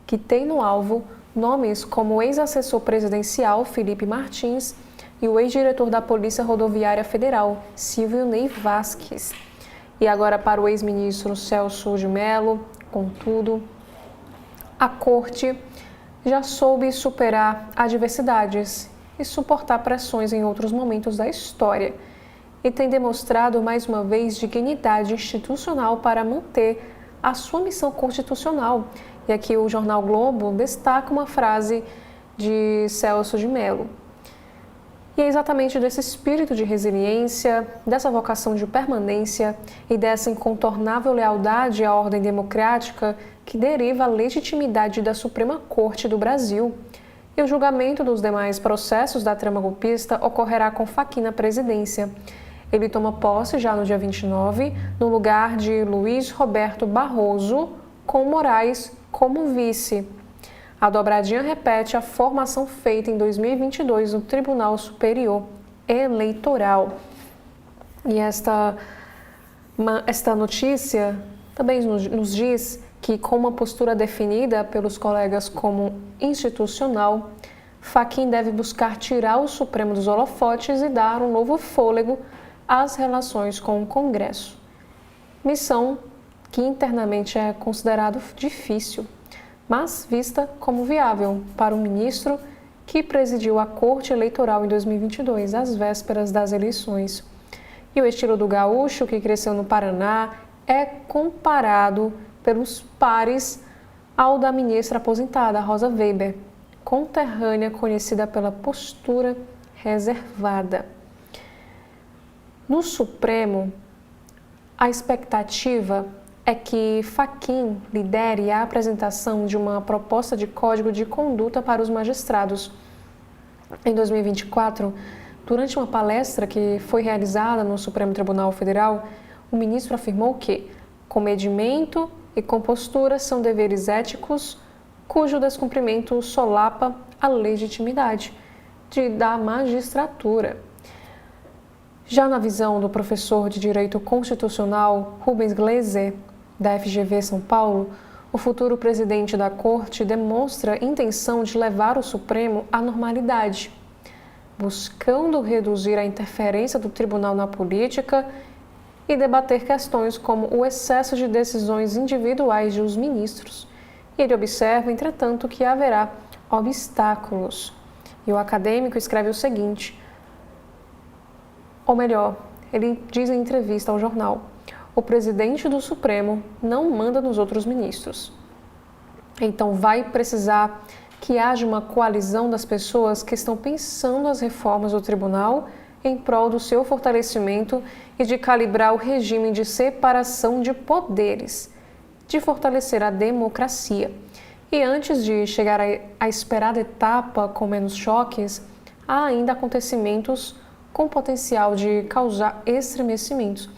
que tem no alvo nomes como o ex-assessor presidencial Felipe Martins e o ex-diretor da Polícia Rodoviária Federal, Silvio Ney Vasquez. E agora para o ex-ministro Celso de Mello, contudo, a Corte já soube superar adversidades e suportar pressões em outros momentos da história e tem demonstrado mais uma vez dignidade institucional para manter a sua missão constitucional. E aqui o jornal Globo destaca uma frase de Celso de Mello. E é exatamente desse espírito de resiliência, dessa vocação de permanência e dessa incontornável lealdade à ordem democrática que deriva a legitimidade da Suprema Corte do Brasil. E o julgamento dos demais processos da trama golpista ocorrerá com Fachin na presidência. Ele toma posse já no dia 29, no lugar de Luiz Roberto Barroso, com Moraes como vice. A dobradinha repete a formação feita em 2022 no Tribunal Superior Eleitoral. E esta notícia também nos diz que, com uma postura definida pelos colegas como institucional, Fachin deve buscar tirar o Supremo dos holofotes e dar um novo fôlego às relações com o Congresso. Missão que internamente é considerado difícil, mas vista como viável para o ministro que presidiu a Corte Eleitoral em 2022, às vésperas das eleições. E o estilo do gaúcho, que cresceu no Paraná, é comparado pelos pares ao da ministra aposentada, Rosa Weber, conterrânea conhecida pela postura reservada. No Supremo, a expectativa é que Fachin lidere a apresentação de uma proposta de código de conduta para os magistrados. Em 2024, durante uma palestra que foi realizada no Supremo Tribunal Federal, o ministro afirmou que comedimento e compostura são deveres éticos cujo descumprimento solapa a legitimidade da magistratura. Já na visão do professor de Direito Constitucional Rubens Gleiser, da FGV São Paulo, o futuro presidente da Corte demonstra intenção de levar o Supremo à normalidade, buscando reduzir a interferência do tribunal na política e debater questões como o excesso de decisões individuais dos ministros. E ele observa, entretanto, que haverá obstáculos. E o acadêmico escreve o seguinte, ou melhor, ele diz em entrevista ao jornal: o presidente do Supremo não manda nos outros ministros. Então vai precisar que haja uma coalizão das pessoas que estão pensando as reformas do tribunal em prol do seu fortalecimento e de calibrar o regime de separação de poderes, de fortalecer a democracia. E antes de chegar à esperada etapa com menos choques, há ainda acontecimentos com potencial de causar estremecimentos.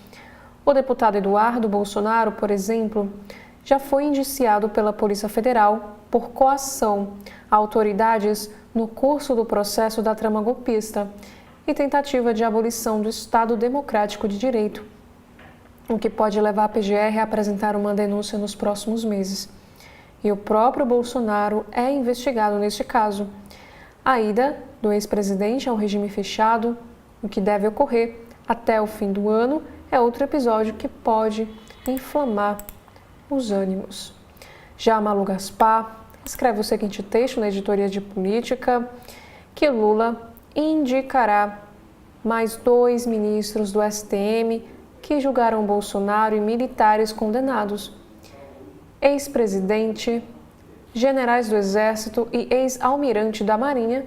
O deputado Eduardo Bolsonaro, por exemplo, já foi indiciado pela Polícia Federal por coação a autoridades no curso do processo da trama golpista e tentativa de abolição do Estado Democrático de Direito, o que pode levar a PGR a apresentar uma denúncia nos próximos meses. E o próprio Bolsonaro é investigado neste caso. A ida do ex-presidente ao regime fechado, o que deve ocorrer até o fim do ano, é outro episódio que pode inflamar os ânimos. Já Malu Gaspar escreve o seguinte texto na editoria de política, que Lula indicará mais 2 ministros do STM que julgaram Bolsonaro e militares condenados. Ex-presidente, generais do Exército e ex-almirante da Marinha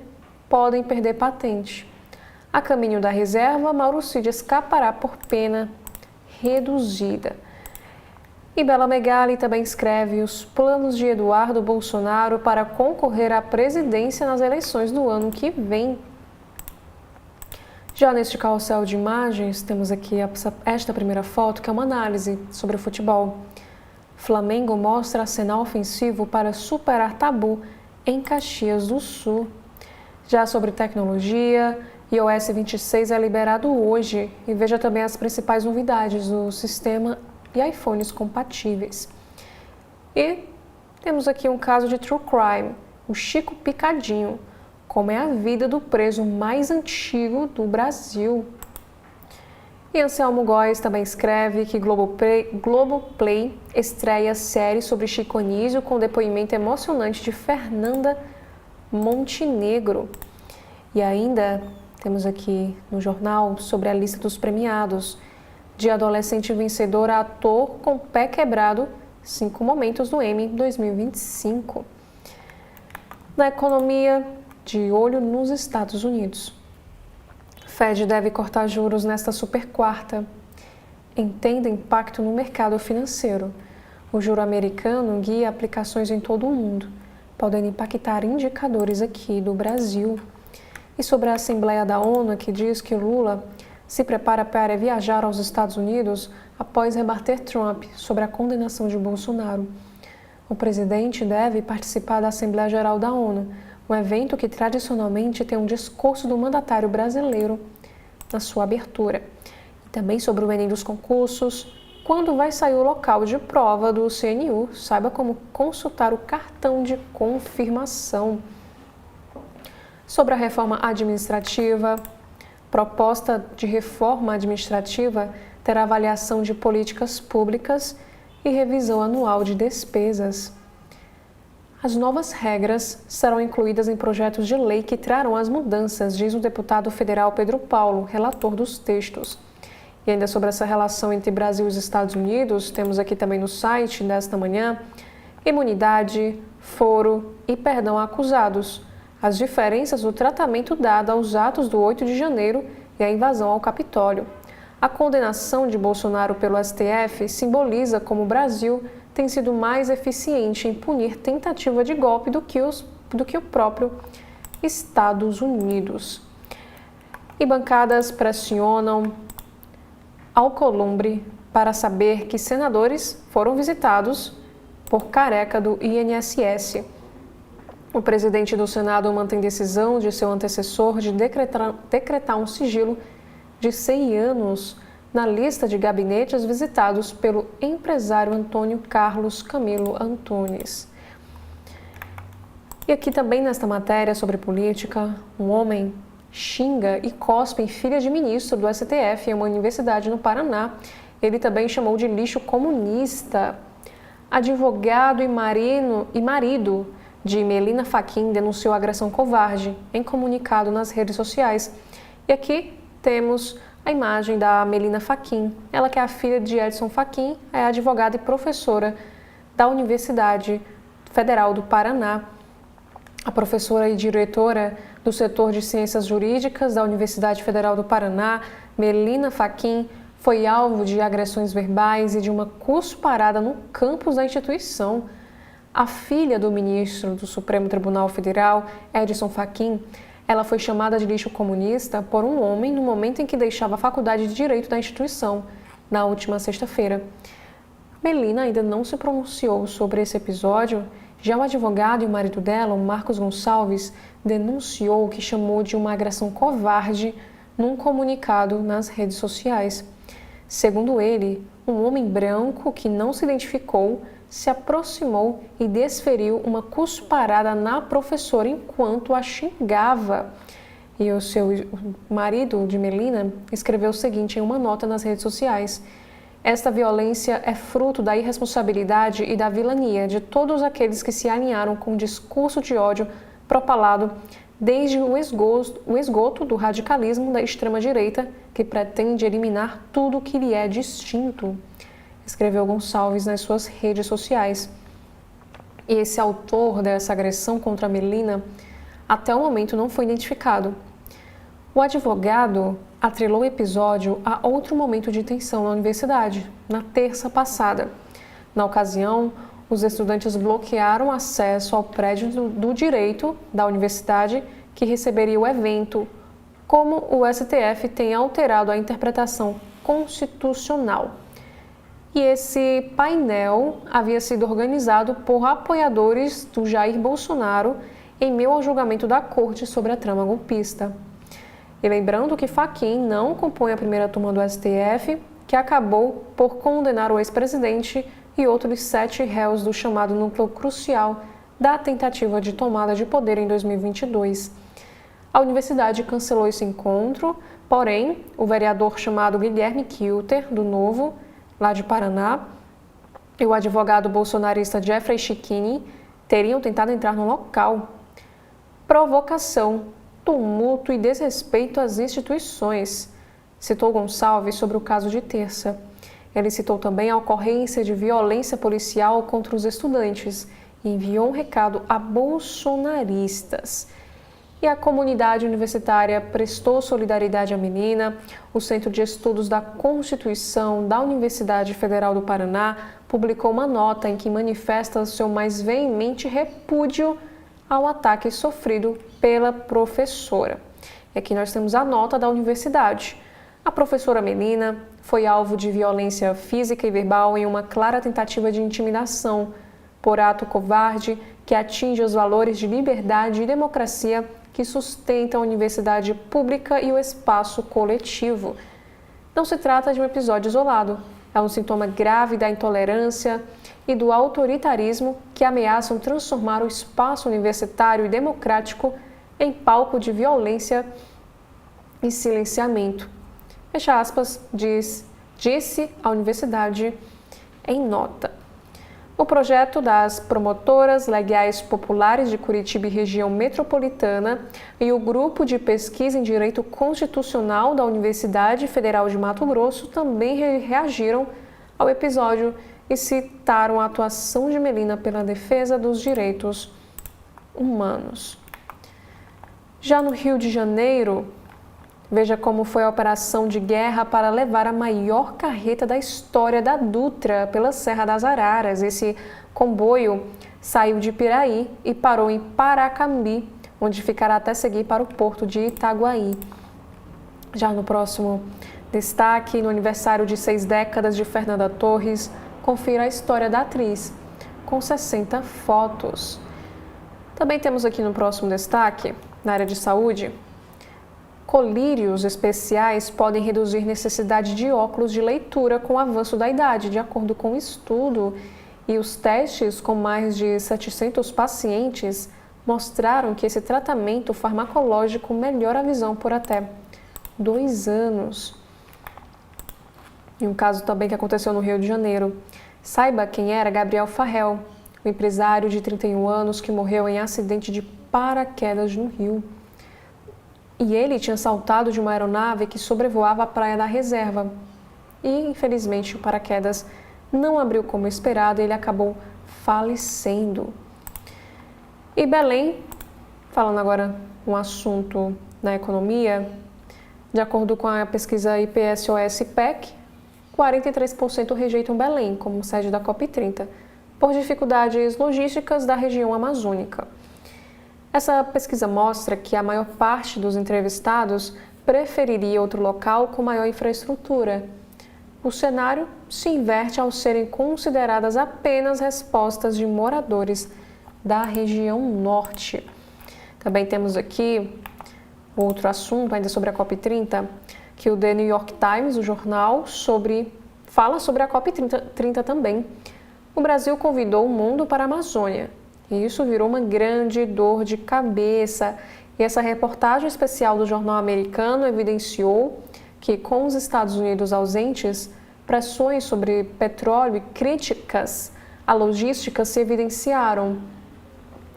podem perder patente. A caminho da reserva, Mauro Cid escapará por pena reduzida. E Bela Megali também escreve os planos de Eduardo Bolsonaro para concorrer à presidência nas eleições do ano que vem. Já neste carrossel de imagens, temos aqui esta primeira foto, que é uma análise sobre o futebol. Flamengo mostra arsenal ofensivo para superar tabu em Caxias do Sul. Já sobre tecnologia, iOS 26 é liberado hoje e veja também as principais novidades do sistema e iPhones compatíveis. E temos aqui um caso de true crime, o Chico Picadinho, como é a vida do preso mais antigo do Brasil. E Anselmo Góes também escreve que Globoplay estreia série sobre Chico Anísio com depoimento emocionante de Fernanda Montenegro. E ainda temos aqui no jornal sobre a lista dos premiados. De adolescente vencedor a ator com pé quebrado, 5 momentos do Emmy 2025. Na economia, de olho nos Estados Unidos. Fed deve cortar juros nesta super quarta. Entenda impacto no mercado financeiro. O juro americano guia aplicações em todo o mundo, podendo impactar indicadores aqui do Brasil. E sobre a Assembleia da ONU, que diz que Lula se prepara para viajar aos Estados Unidos após rebater Trump sobre a condenação de Bolsonaro. O presidente deve participar da Assembleia Geral da ONU, um evento que tradicionalmente tem um discurso do mandatário brasileiro na sua abertura. E também sobre o Enem dos concursos, quando vai sair o local de prova do CNU, saiba como consultar o cartão de confirmação. Sobre a reforma administrativa, proposta de reforma administrativa terá avaliação de políticas públicas e revisão anual de despesas. As novas regras serão incluídas em projetos de lei que trarão as mudanças, diz o deputado federal Pedro Paulo, relator dos textos. E ainda sobre essa relação entre Brasil e os Estados Unidos, temos aqui também no site desta manhã, imunidade, foro e perdão a acusados, as diferenças do tratamento dado aos atos do 8 de janeiro e a invasão ao Capitólio. A condenação de Bolsonaro pelo STF simboliza como o Brasil tem sido mais eficiente em punir tentativa de golpe do que o próprio Estados Unidos. E bancadas pressionam Alcolumbre para saber que senadores foram visitados por careca do INSS. O presidente do Senado mantém decisão de seu antecessor de decretar um sigilo de 100 anos na lista de gabinetes visitados pelo empresário Antônio Carlos Camilo Antunes. E aqui também nesta matéria sobre política, um homem xinga e cospe em filha de ministro do STF em uma universidade no Paraná. Ele também chamou de lixo comunista. Advogado e marido de Melina Fachin denunciou agressão covarde em comunicado nas redes sociais. E aqui temos a imagem da Melina Fachin. Ela que é a filha de Edson Fachin, é advogada e professora da Universidade Federal do Paraná. A professora e diretora do setor de Ciências Jurídicas da Universidade Federal do Paraná, Melina Fachin, foi alvo de agressões verbais e de uma cusparada no campus da instituição. A filha do ministro do Supremo Tribunal Federal, Edson Fachin, ela foi chamada de lixo comunista por um homem no momento em que deixava a faculdade de Direito da instituição, na última sexta-feira. Melina ainda não se pronunciou sobre esse episódio. Já o advogado e o marido dela, o Marcos Gonçalves, denunciou o que chamou de uma agressão covarde num comunicado nas redes sociais. Segundo ele, um homem branco que não se identificou se aproximou e desferiu uma cusparada na professora enquanto a xingava. E o marido de Melina escreveu o seguinte em uma nota nas redes sociais: esta violência é fruto da irresponsabilidade e da vilania de todos aqueles que se alinharam com o discurso de ódio propalado desde o esgoto do radicalismo da extrema-direita, que pretende eliminar tudo que lhe é distinto, escreveu Gonçalves nas suas redes sociais. E esse autor dessa agressão contra a Melina, até o momento, não foi identificado. O advogado atrelou o episódio a outro momento de tensão na universidade, na terça passada. Na ocasião, os estudantes bloquearam acesso ao prédio do direito da universidade que receberia o evento, como o STF tem alterado a interpretação constitucional. E esse painel havia sido organizado por apoiadores do Jair Bolsonaro em meio ao julgamento da corte sobre a trama golpista. E lembrando que Fachin não compõe a primeira turma do STF, que acabou por condenar o ex-presidente e outros 7 réus do chamado núcleo crucial da tentativa de tomada de poder em 2022. A universidade cancelou esse encontro, porém, o vereador chamado Guilherme Kilter, do Novo, lá de Paraná, e o advogado bolsonarista Jeffrey Chikini teriam tentado entrar no local. Provocação, tumulto e desrespeito às instituições, citou Gonçalves sobre o caso de terça. Ele citou também a ocorrência de violência policial contra os estudantes e enviou um recado a bolsonaristas. E a comunidade universitária prestou solidariedade à menina. O Centro de Estudos da Constituição da Universidade Federal do Paraná publicou uma nota em que manifesta seu mais veemente repúdio ao ataque sofrido pela professora. E aqui nós temos a nota da universidade. A professora Melina foi alvo de violência física e verbal em uma clara tentativa de intimidação por ato covarde que atinge os valores de liberdade e democracia que sustentam a universidade pública e o espaço coletivo. Não se trata de um episódio isolado, é um sintoma grave da intolerância e do autoritarismo que ameaçam transformar o espaço universitário e democrático em palco de violência e silenciamento. Fecha aspas, disse a universidade em nota. O projeto das promotoras legais populares de Curitiba e região metropolitana e o grupo de pesquisa em direito constitucional da Universidade Federal de Mato Grosso também reagiram ao episódio e citaram a atuação de Melina pela defesa dos direitos humanos. Já no Rio de Janeiro, veja como foi a operação de guerra para levar a maior carreta da história da Dutra pela Serra das Araras. Esse comboio saiu de Piraí e parou em Paracambi, onde ficará até seguir para o porto de Itaguaí. Já no próximo destaque, no aniversário de 6 décadas de Fernanda Torres, confira a história da atriz, com 60 fotos. Também temos aqui no próximo destaque, na área de saúde, colírios especiais podem reduzir necessidade de óculos de leitura com o avanço da idade, de acordo com o estudo. E os testes com mais de 700 pacientes mostraram que esse tratamento farmacológico melhora a visão por até 2 anos. E um caso também que aconteceu no Rio de Janeiro. Saiba quem era Gabriel Farrell, o empresário de 31 anos que morreu em acidente de paraquedas no Rio. e ele tinha saltado de uma aeronave que sobrevoava a Praia da Reserva. E, infelizmente, o paraquedas não abriu como esperado e ele acabou falecendo. E Belém, falando agora um assunto na economia, de acordo com a pesquisa IPSOS-PEC, 43% rejeitam Belém como sede da COP30, por dificuldades logísticas da região amazônica. Essa pesquisa mostra que a maior parte dos entrevistados preferiria outro local com maior infraestrutura. O cenário se inverte ao serem consideradas apenas respostas de moradores da região norte. Também temos aqui outro assunto ainda sobre a COP30, que o The New York Times, o jornal, fala sobre a COP30 também. O Brasil convidou o mundo para a Amazônia e isso virou uma grande dor de cabeça. E essa reportagem especial do jornal americano evidenciou que, com os Estados Unidos ausentes, pressões sobre petróleo e críticas à logística se evidenciaram.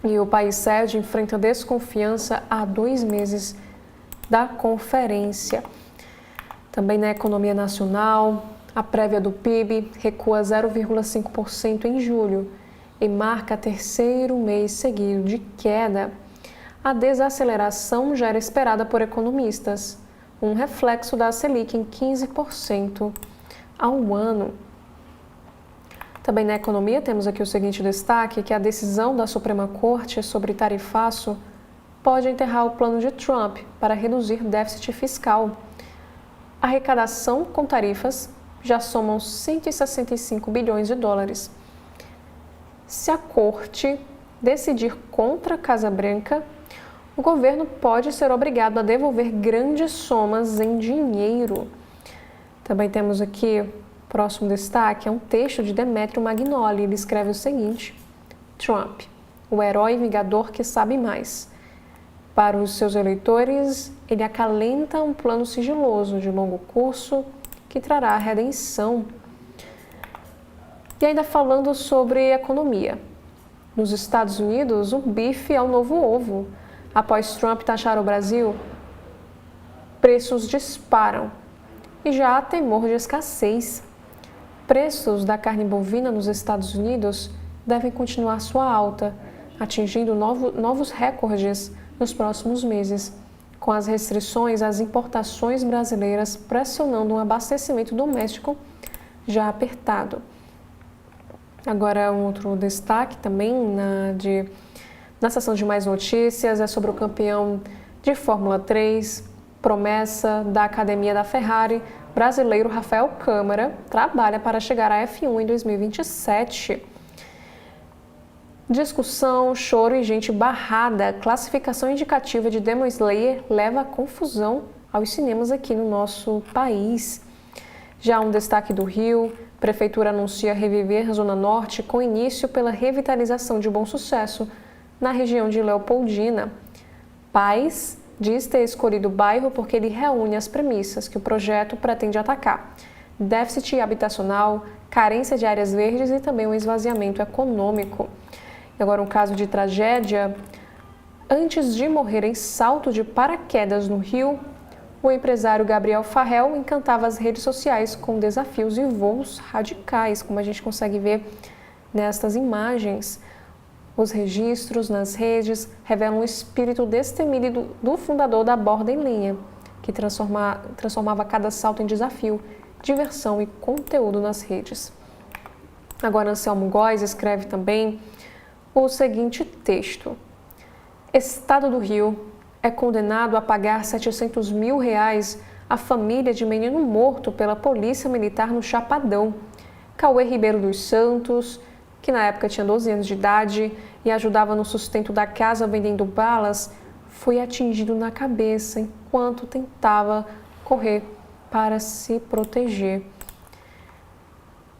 E o país sede enfrenta desconfiança há 2 meses da conferência. Também na economia nacional, a prévia do PIB recua 0,5% em julho e marca 3º mês seguido de queda. A desaceleração já era esperada por economistas, um reflexo da Selic em 15% ao ano. Também na economia temos aqui o seguinte destaque, que a decisão da Suprema Corte sobre tarifaço pode enterrar o plano de Trump para reduzir déficit fiscal. A arrecadação com tarifas já somam 165 bilhões de dólares. Se a Corte decidir contra a Casa Branca, o governo pode ser obrigado a devolver grandes somas em dinheiro. Também temos aqui, próximo destaque, é um texto de Demetrio Magnoli. Ele escreve o seguinte: Trump, o herói vingador que sabe mais. Para os seus eleitores, ele acalenta um plano sigiloso de longo curso que trará a redenção. E ainda falando sobre economia. Nos Estados Unidos, o bife é o novo ovo. Após Trump taxar o Brasil, preços disparam e já há temor de escassez. Preços da carne bovina nos Estados Unidos devem continuar sua alta, atingindo novos recordes nos próximos meses, com as restrições às importações brasileiras pressionando um abastecimento doméstico já apertado. Agora, um outro destaque também na seção de mais notícias é sobre o campeão de Fórmula 3, promessa da Academia da Ferrari, brasileiro Rafael Câmara, trabalha para chegar à F1 em 2027. Discussão, choro e gente barrada. Classificação indicativa de Demon Slayer leva a confusão aos cinemas aqui no nosso país. Já um destaque do Rio, Prefeitura anuncia reviver Zona Norte com início pela revitalização de Bom Sucesso, na região de Leopoldina. Paz diz ter escolhido o bairro porque ele reúne as premissas que o projeto pretende atacar: déficit habitacional, carência de áreas verdes e também um esvaziamento econômico. E agora um caso de tragédia. Antes de morrer em salto de paraquedas no Rio, o empresário Gabriel Farrell encantava as redes sociais com desafios e voos radicais, como a gente consegue ver nestas imagens. Os registros nas redes revelam o espírito destemido do fundador da Borda em Linha, que transformava cada salto em desafio, diversão e conteúdo nas redes. Agora, Anselmo Góes escreve também o seguinte texto: Estado do Rio é condenado a pagar R$700 mil à família de menino morto pela polícia militar no Chapadão. Cauê Ribeiro dos Santos, que na época tinha 12 anos de idade e ajudava no sustento da casa vendendo balas, foi atingido na cabeça enquanto tentava correr para se proteger.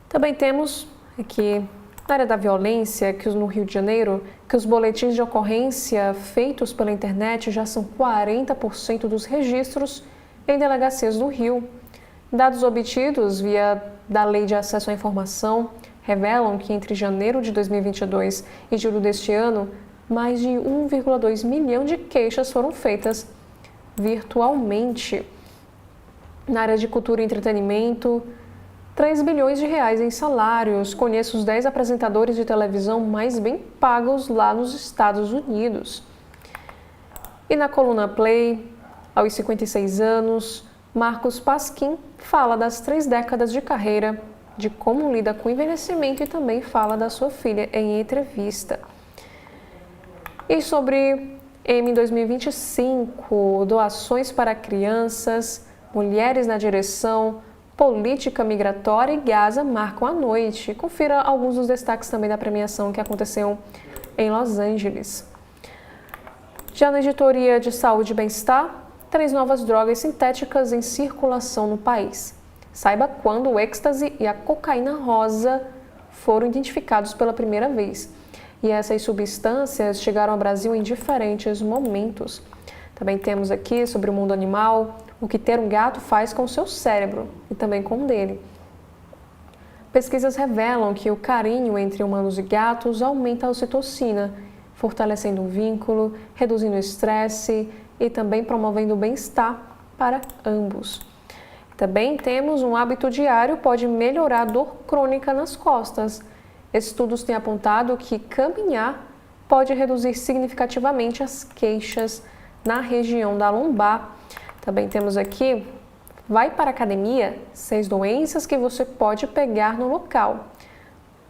Também temos aqui, na área da violência, que no Rio de Janeiro, que os boletins de ocorrência feitos pela internet já são 40% dos registros em delegacias do Rio. Dados obtidos via da Lei de Acesso à Informação revelam que entre janeiro de 2022 e julho deste ano, mais de 1,2 milhão de queixas foram feitas virtualmente. Na área de cultura e entretenimento, 3 bilhões de reais em salários. Conheço os 10 apresentadores de televisão mais bem pagos lá nos Estados Unidos. E na coluna Play, aos 56 anos, Marcos Pasquim fala das 3 décadas de carreira, de como lida com o envelhecimento e também fala da sua filha em entrevista. E sobre M 2025, doações para crianças, mulheres na direção, política migratória e Gaza marcam a noite. Confira alguns dos destaques também da premiação que aconteceu em Los Angeles. Já na editoria de Saúde e Bem-Estar, 3 novas drogas sintéticas em circulação no país. Saiba quando o êxtase e a cocaína rosa foram identificados pela primeira vez. E essas substâncias chegaram ao Brasil em diferentes momentos. Também temos aqui sobre o mundo animal, o que ter um gato faz com o seu cérebro e também com o dele. Pesquisas revelam que o carinho entre humanos e gatos aumenta a ocitocina, fortalecendo o vínculo, reduzindo o estresse e também promovendo o bem-estar para ambos. Também temos um hábito diário pode melhorar a dor crônica nas costas. Estudos têm apontado que caminhar pode reduzir significativamente as queixas na região da lombar. Também temos aqui, vai para a academia, 6 doenças que você pode pegar no local.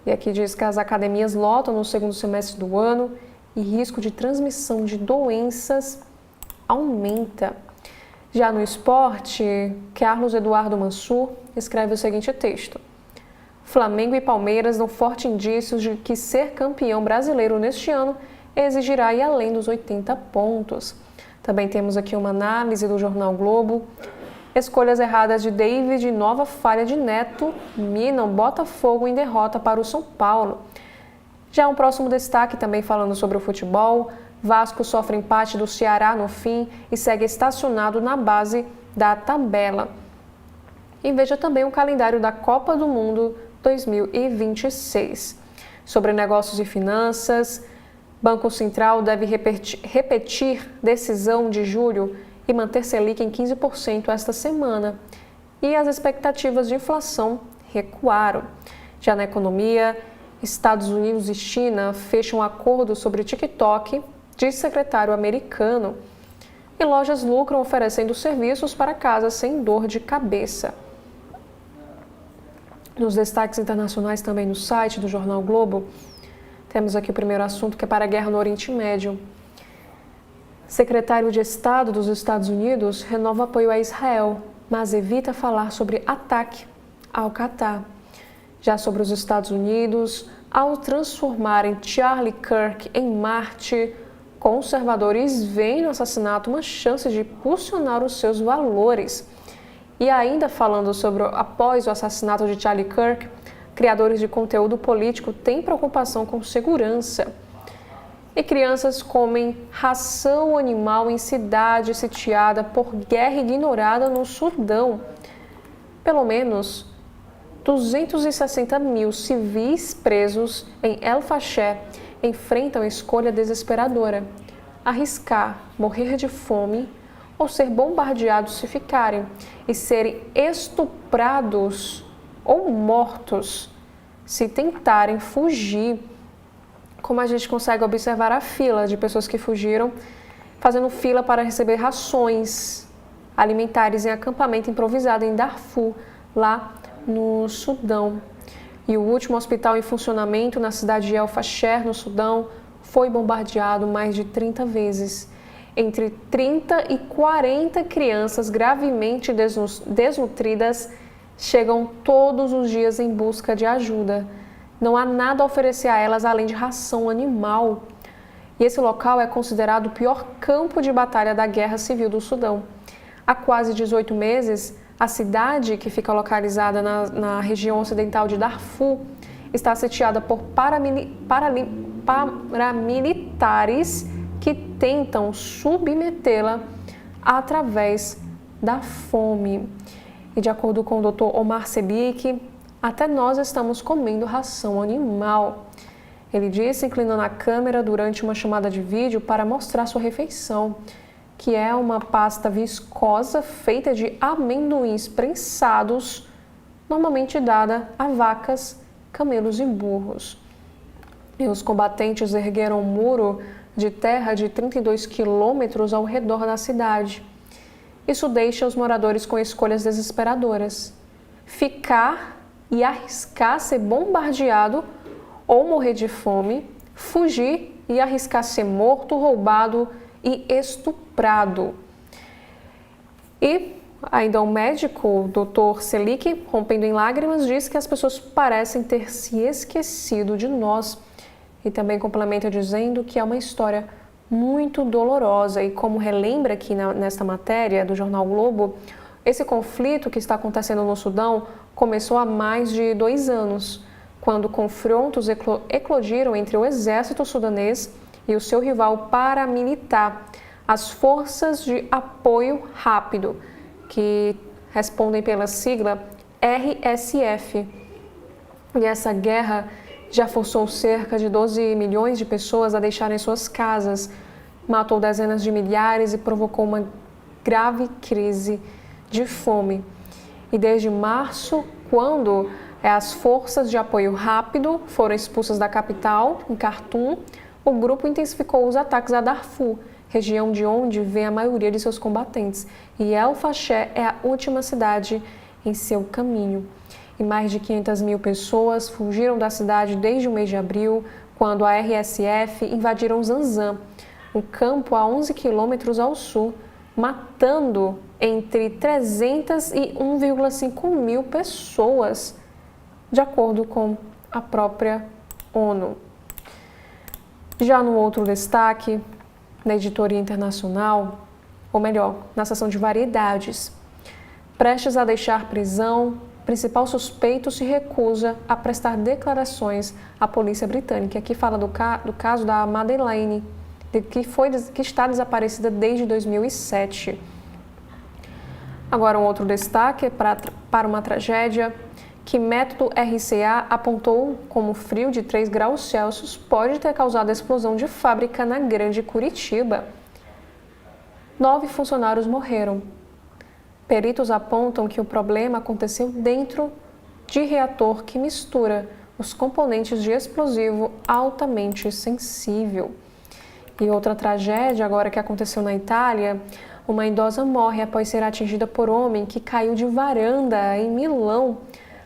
E aqui diz que as academias lotam no segundo semestre do ano e risco de transmissão de doenças aumenta. Já no esporte, Carlos Eduardo Mansur escreve o seguinte texto: Flamengo e Palmeiras dão fortes indícios de que ser campeão brasileiro neste ano exigirá ir além dos 80 pontos. Também temos aqui uma análise do Jornal Globo. Escolhas erradas de David e nova falha de Neto minam Botafogo em derrota para o São Paulo. Já um próximo destaque também falando sobre o futebol. Vasco sofre empate do Ceará no fim e segue estacionado na base da tabela. E veja também o calendário da Copa do Mundo 2026. Sobre negócios e finanças, Banco Central deve repetir decisão de julho e manter Selic em 15% esta semana. E as expectativas de inflação recuaram. Já na economia, Estados Unidos e China fecham um acordo sobre TikTok, diz secretário americano. E lojas lucram oferecendo serviços para casa sem dor de cabeça. Nos destaques internacionais também no site do Jornal Globo, temos aqui o primeiro assunto que é para a guerra no Oriente Médio. Secretário de Estado dos Estados Unidos renova apoio a Israel, mas evita falar sobre ataque ao Catar. Já sobre os Estados Unidos, ao transformarem Charlie Kirk em Marte, conservadores veem no assassinato uma chance de impulsionar os seus valores. E ainda falando sobre após o assassinato de Charlie Kirk, criadores de conteúdo político têm preocupação com segurança. E crianças comem ração animal em cidade sitiada por guerra ignorada no Sudão. Pelo menos 260 mil civis presos em El Fasher enfrentam a escolha desesperadora: arriscar morrer de fome ou ser bombardeados se ficarem e serem estuprados ou mortos se tentarem fugir. Como a gente consegue observar a fila de pessoas que fugiram, fazendo fila para receber rações alimentares em acampamento improvisado em Darfur, lá no Sudão. E o último hospital em funcionamento na cidade de El Fasher, no Sudão, foi bombardeado mais de 30 vezes. Entre 30 e 40 crianças gravemente desnutridas chegam todos os dias em busca de ajuda. Não há nada a oferecer a elas além de ração animal. E esse local é considerado o pior campo de batalha da Guerra Civil do Sudão. Há quase 18 meses, a cidade, que fica localizada na região ocidental de Darfur, está sitiada por paramilitares que tentam submetê-la através da fome. E de acordo com o Dr. Omar Sebik, até nós estamos comendo ração animal. Ele disse, inclinando a câmera durante uma chamada de vídeo para mostrar sua refeição. que é uma pasta viscosa feita de amendoins prensados, normalmente dada a vacas, camelos e burros. E os combatentes ergueram um muro de terra de 32 quilômetros ao redor da cidade. Isso deixa os moradores com escolhas desesperadoras: ficar e arriscar ser bombardeado ou morrer de fome, fugir e arriscar ser morto, roubado e estuprado. E ainda o médico, o Dr. Selik, rompendo em lágrimas, diz que as pessoas parecem ter se esquecido de nós. E também complementa dizendo que é uma história muito dolorosa. E como relembra aqui nesta matéria do jornal Globo, esse conflito que está acontecendo no Sudão começou há mais de 2 anos, quando confrontos eclodiram entre o exército sudanês e o seu rival paramilitar, as Forças de Apoio Rápido, que respondem pela sigla RSF. E essa guerra já forçou cerca de 12 milhões de pessoas a deixarem suas casas, matou dezenas de milhares e provocou uma grave crise de fome. E desde março, quando as Forças de Apoio Rápido foram expulsas da capital, em Khartoum, o grupo intensificou os ataques a Darfur, região de onde vem a maioria de seus combatentes, e El Fasher é a última cidade em seu caminho. E mais de 500 mil pessoas fugiram da cidade desde o mês de abril, quando a RSF invadiram Zanzan, um campo a 11 quilômetros ao sul, matando entre 300 e 1,5 mil pessoas, de acordo com a própria ONU. Já no outro destaque, na editoria internacional, ou melhor, na seção de variedades, prestes a deixar prisão, principal suspeito se recusa a prestar declarações à polícia britânica. Aqui fala do caso da Madeleine, que está desaparecida desde 2007. Agora, um outro destaque é para uma tragédia que método RCA apontou como frio de 3 graus Celsius pode ter causado a explosão de fábrica na Grande Curitiba. 9 funcionários morreram. Peritos apontam que o problema aconteceu dentro de reator que mistura os componentes de explosivo altamente sensível. E outra tragédia agora que aconteceu na Itália, uma idosa morre após ser atingida por homem que caiu de varanda em Milão.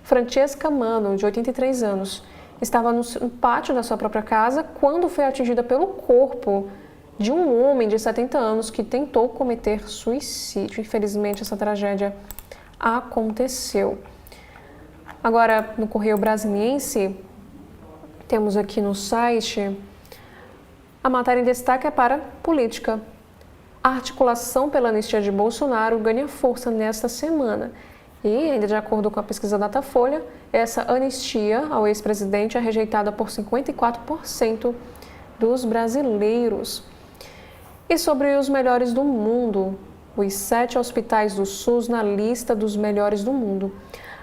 Francesca Mano, de 83 anos, estava no pátio da sua própria casa quando foi atingida pelo corpo de um homem de 70 anos que tentou cometer suicídio. Infelizmente, essa tragédia aconteceu. Agora, no Correio Brasiliense, temos aqui no site, a matéria em destaque é para política. A articulação pela anistia de Bolsonaro ganha força nesta semana. E, ainda de acordo com a pesquisa Datafolha, essa anistia ao ex-presidente é rejeitada por 54% dos brasileiros. E sobre os melhores do mundo, os 7 hospitais do SUS na lista dos melhores do mundo.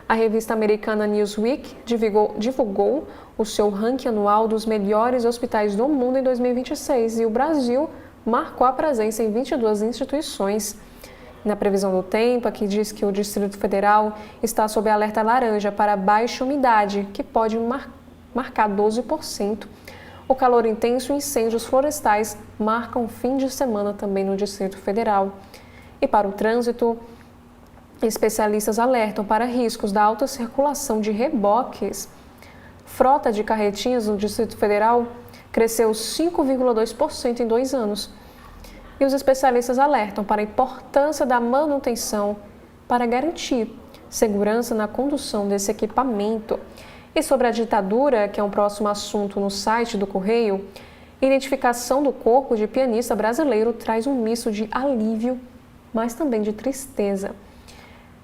A revista americana Newsweek divulgou o seu ranking anual dos melhores hospitais do mundo em 2026 e o Brasil marcou a presença em 22 instituições. Na previsão do tempo, aqui diz que o Distrito Federal está sob alerta laranja para baixa umidade, que pode marcar 12%. O calor intenso e incêndios florestais marcam fim de semana também no Distrito Federal. E para o trânsito, especialistas alertam para riscos da alta circulação de reboques. Frota de carretinhas no Distrito Federal cresceu 5,2% em 2 anos. E os especialistas alertam para a importância da manutenção para garantir segurança na condução desse equipamento. E sobre a ditadura, que é um próximo assunto no site do Correio, identificação do corpo de pianista brasileiro traz um misto de alívio, mas também de tristeza.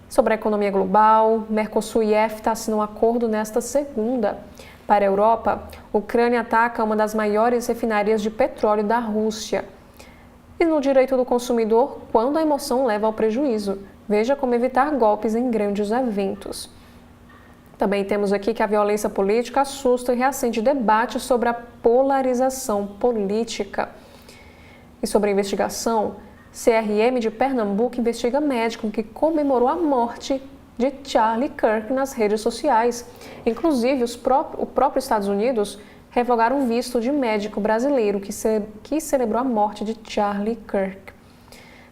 Sobre a economia global, Mercosul e EFTA assinam um acordo nesta segunda. Para a Europa, a Ucrânia ataca uma das maiores refinarias de petróleo da Rússia. E no direito do consumidor, quando a emoção leva ao prejuízo. Veja como evitar golpes em grandes eventos. Também temos aqui que a violência política assusta e reacende debate sobre a polarização política. E sobre a investigação, CRM de Pernambuco investiga médico que comemorou a morte de Charlie Kirk nas redes sociais. Inclusive, o próprio Estados Unidos revogaram o visto de médico brasileiro que celebrou a morte de Charlie Kirk.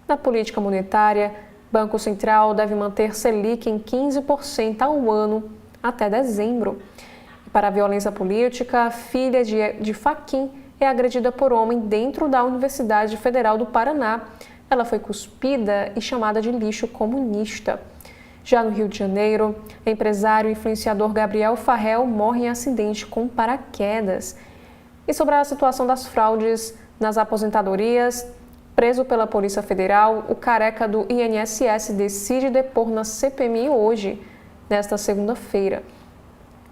Na política monetária, Banco Central deve manter Selic em 15% ao ano até dezembro. E para a violência política, a filha de Fachin é agredida por homem dentro da Universidade Federal do Paraná. Ela foi cuspida e chamada de lixo comunista. Já no Rio de Janeiro, o empresário e influenciador Gabriel Farrell morre em acidente com paraquedas. E sobre a situação das fraudes nas aposentadorias, preso pela Polícia Federal, o careca do INSS decide depor na CPMI hoje, nesta segunda-feira.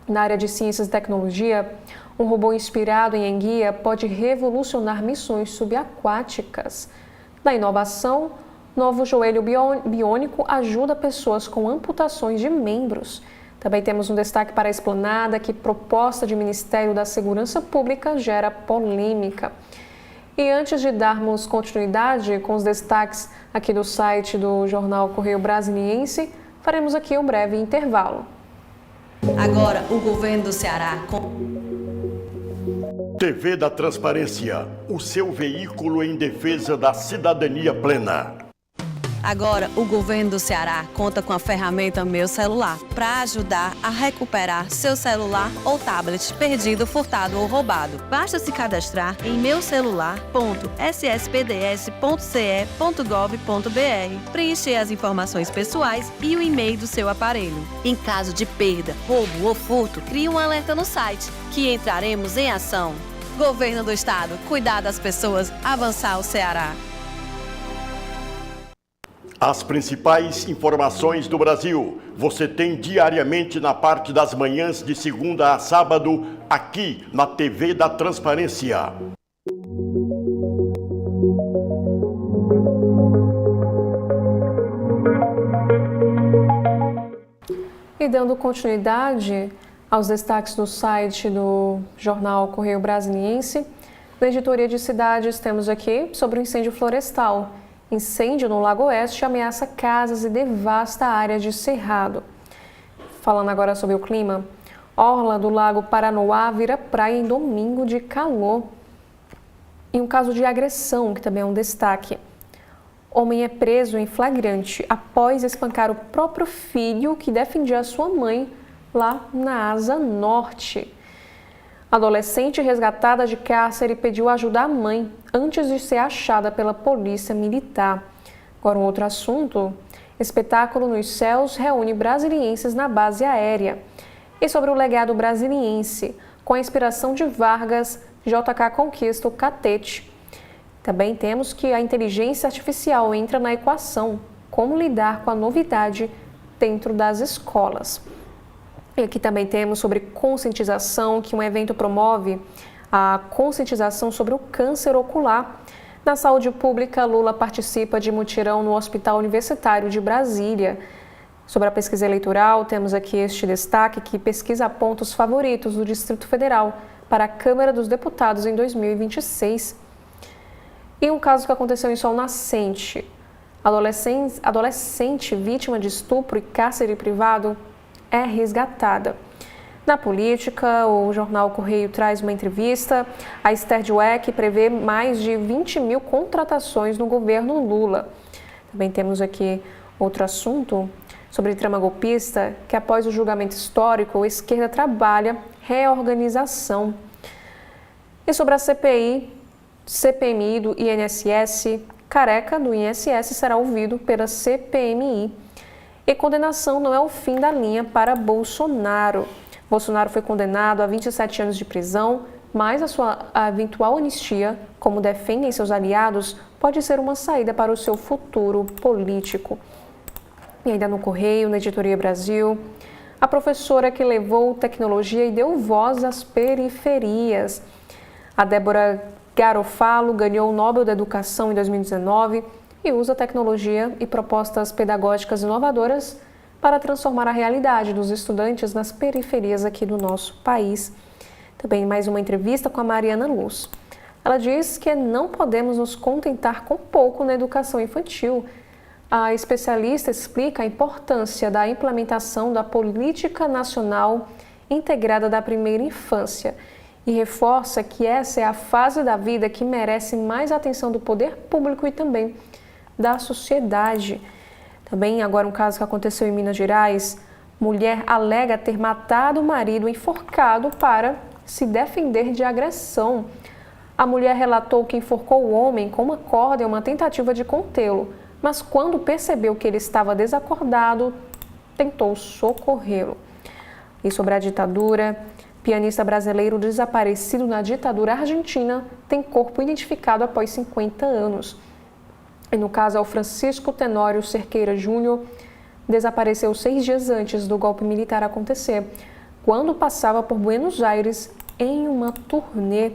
Na área de ciências e tecnologia, um robô inspirado em enguia pode revolucionar missões subaquáticas. Na inovação, novo joelho biônico ajuda pessoas com amputações de membros. Também temos um destaque para a Esplanada, que proposta de Ministério da Segurança Pública gera polêmica. E antes de darmos continuidade com os destaques aqui do site do Jornal Correio Brasiliense, faremos aqui um breve intervalo. Agora, o governo do Ceará... TV da Transparência, o seu veículo em defesa da cidadania plena. Agora, o governo do Ceará conta com a ferramenta Meu Celular para ajudar a recuperar seu celular ou tablet perdido, furtado ou roubado. Basta se cadastrar em meucelular.sspds.ce.gov.br, preencher as informações pessoais e o e-mail do seu aparelho. Em caso de perda, roubo ou furto, crie um alerta no site, que entraremos em ação. Governo do Estado, cuidar das pessoas, avançar o Ceará. As principais informações do Brasil você tem diariamente na parte das manhãs de segunda a sábado, aqui na TV da Transparência. E dando continuidade aos destaques do site do Jornal Correio Brasiliense, na editoria de cidades temos aqui sobre o incêndio florestal. Incêndio no Lago Oeste ameaça casas e devasta a área de cerrado. Falando agora sobre o clima, orla do Lago Paranoá vira praia em domingo de calor. E um caso de agressão, que também é um destaque. Homem é preso em flagrante após espancar o próprio filho que defendia a sua mãe lá na Asa Norte. Adolescente resgatada de cárcere pediu ajuda à mãe antes de ser achada pela polícia militar. Agora um outro assunto, espetáculo nos céus reúne brasilienses na base aérea. E sobre o legado brasiliense, com a inspiração de Vargas, JK conquista o Catete. Também temos que a inteligência artificial entra na equação, como lidar com a novidade dentro das escolas. E aqui também temos sobre conscientização, que um evento promove a conscientização sobre o câncer ocular. Na saúde pública, Lula participa de mutirão no Hospital Universitário de Brasília. Sobre a pesquisa eleitoral, temos aqui este destaque que pesquisa aponta os favoritos do Distrito Federal para a Câmara dos Deputados em 2026. E um caso que aconteceu em Sol Nascente. Adolescente vítima de estupro e cárcere privado é resgatada. Na política, o jornal Correio traz uma entrevista. A Esther Dweck prevê mais de 20 mil contratações no governo Lula. Também temos aqui outro assunto sobre trama golpista, que após o julgamento histórico, a esquerda trabalha reorganização. E sobre a CPMI do INSS, careca do INSS será ouvido pela CPMI. E condenação não é o fim da linha para Bolsonaro. Bolsonaro foi condenado a 27 anos de prisão, mas a sua eventual anistia, como defendem seus aliados, pode ser uma saída para o seu futuro político. E ainda no Correio, na Editoria Brasil, a professora que levou tecnologia e deu voz às periferias. A Débora Garofalo ganhou o Nobel da Educação em 2019 e usa tecnologia e propostas pedagógicas inovadoras para transformar a realidade dos estudantes nas periferias aqui do nosso país. Também mais uma entrevista com a Mariana Luz. Ela diz que não podemos nos contentar com pouco na educação infantil. A especialista explica a importância da implementação da Política Nacional Integrada da Primeira Infância e reforça que essa é a fase da vida que merece mais atenção do poder público e também da sociedade. Também agora um caso que aconteceu em Minas Gerais, mulher alega ter matado o marido enforcado para se defender de agressão. A mulher relatou que enforcou o homem com uma corda em uma tentativa de contê-lo, mas quando percebeu que ele estava desacordado, tentou socorrê-lo. E sobre a ditadura, pianista brasileiro desaparecido na ditadura argentina tem corpo identificado após 50 anos. E no caso é o Francisco Tenório Cerqueira Júnior, desapareceu 6 dias antes do golpe militar acontecer, quando passava por Buenos Aires em uma turnê.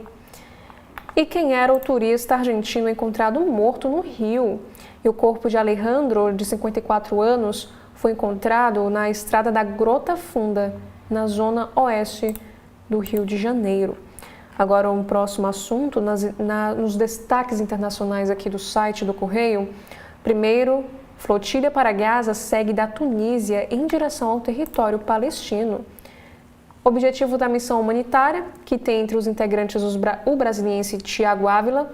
E quem era o turista argentino encontrado morto no Rio? E o corpo de Alejandro, de 54 anos, foi encontrado na estrada da Grota Funda, na zona oeste do Rio de Janeiro. Agora, um próximo assunto, nos destaques internacionais aqui do site do Correio. Primeiro, flotilha para Gaza segue da Tunísia em direção ao território palestino. O objetivo da missão humanitária, que tem entre os integrantes o brasiliense Tiago Ávila,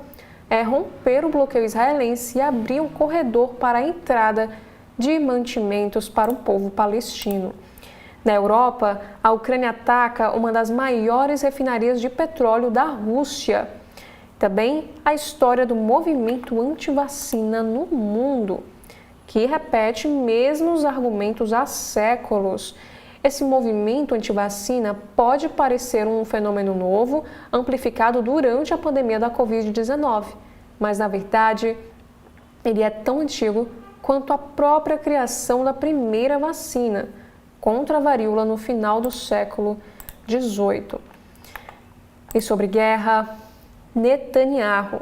é romper o bloqueio israelense e abrir um corredor para a entrada de mantimentos para o povo palestino. Na Europa, a Ucrânia ataca uma das maiores refinarias de petróleo da Rússia. Também a história do movimento anti-vacina no mundo, que repete mesmos argumentos há séculos. Esse movimento anti-vacina pode parecer um fenômeno novo, amplificado durante a pandemia da Covid-19, mas, na verdade, ele é tão antigo quanto a própria criação da primeira vacina contra a varíola no final do século XVIII. E sobre guerra, Netanyahu.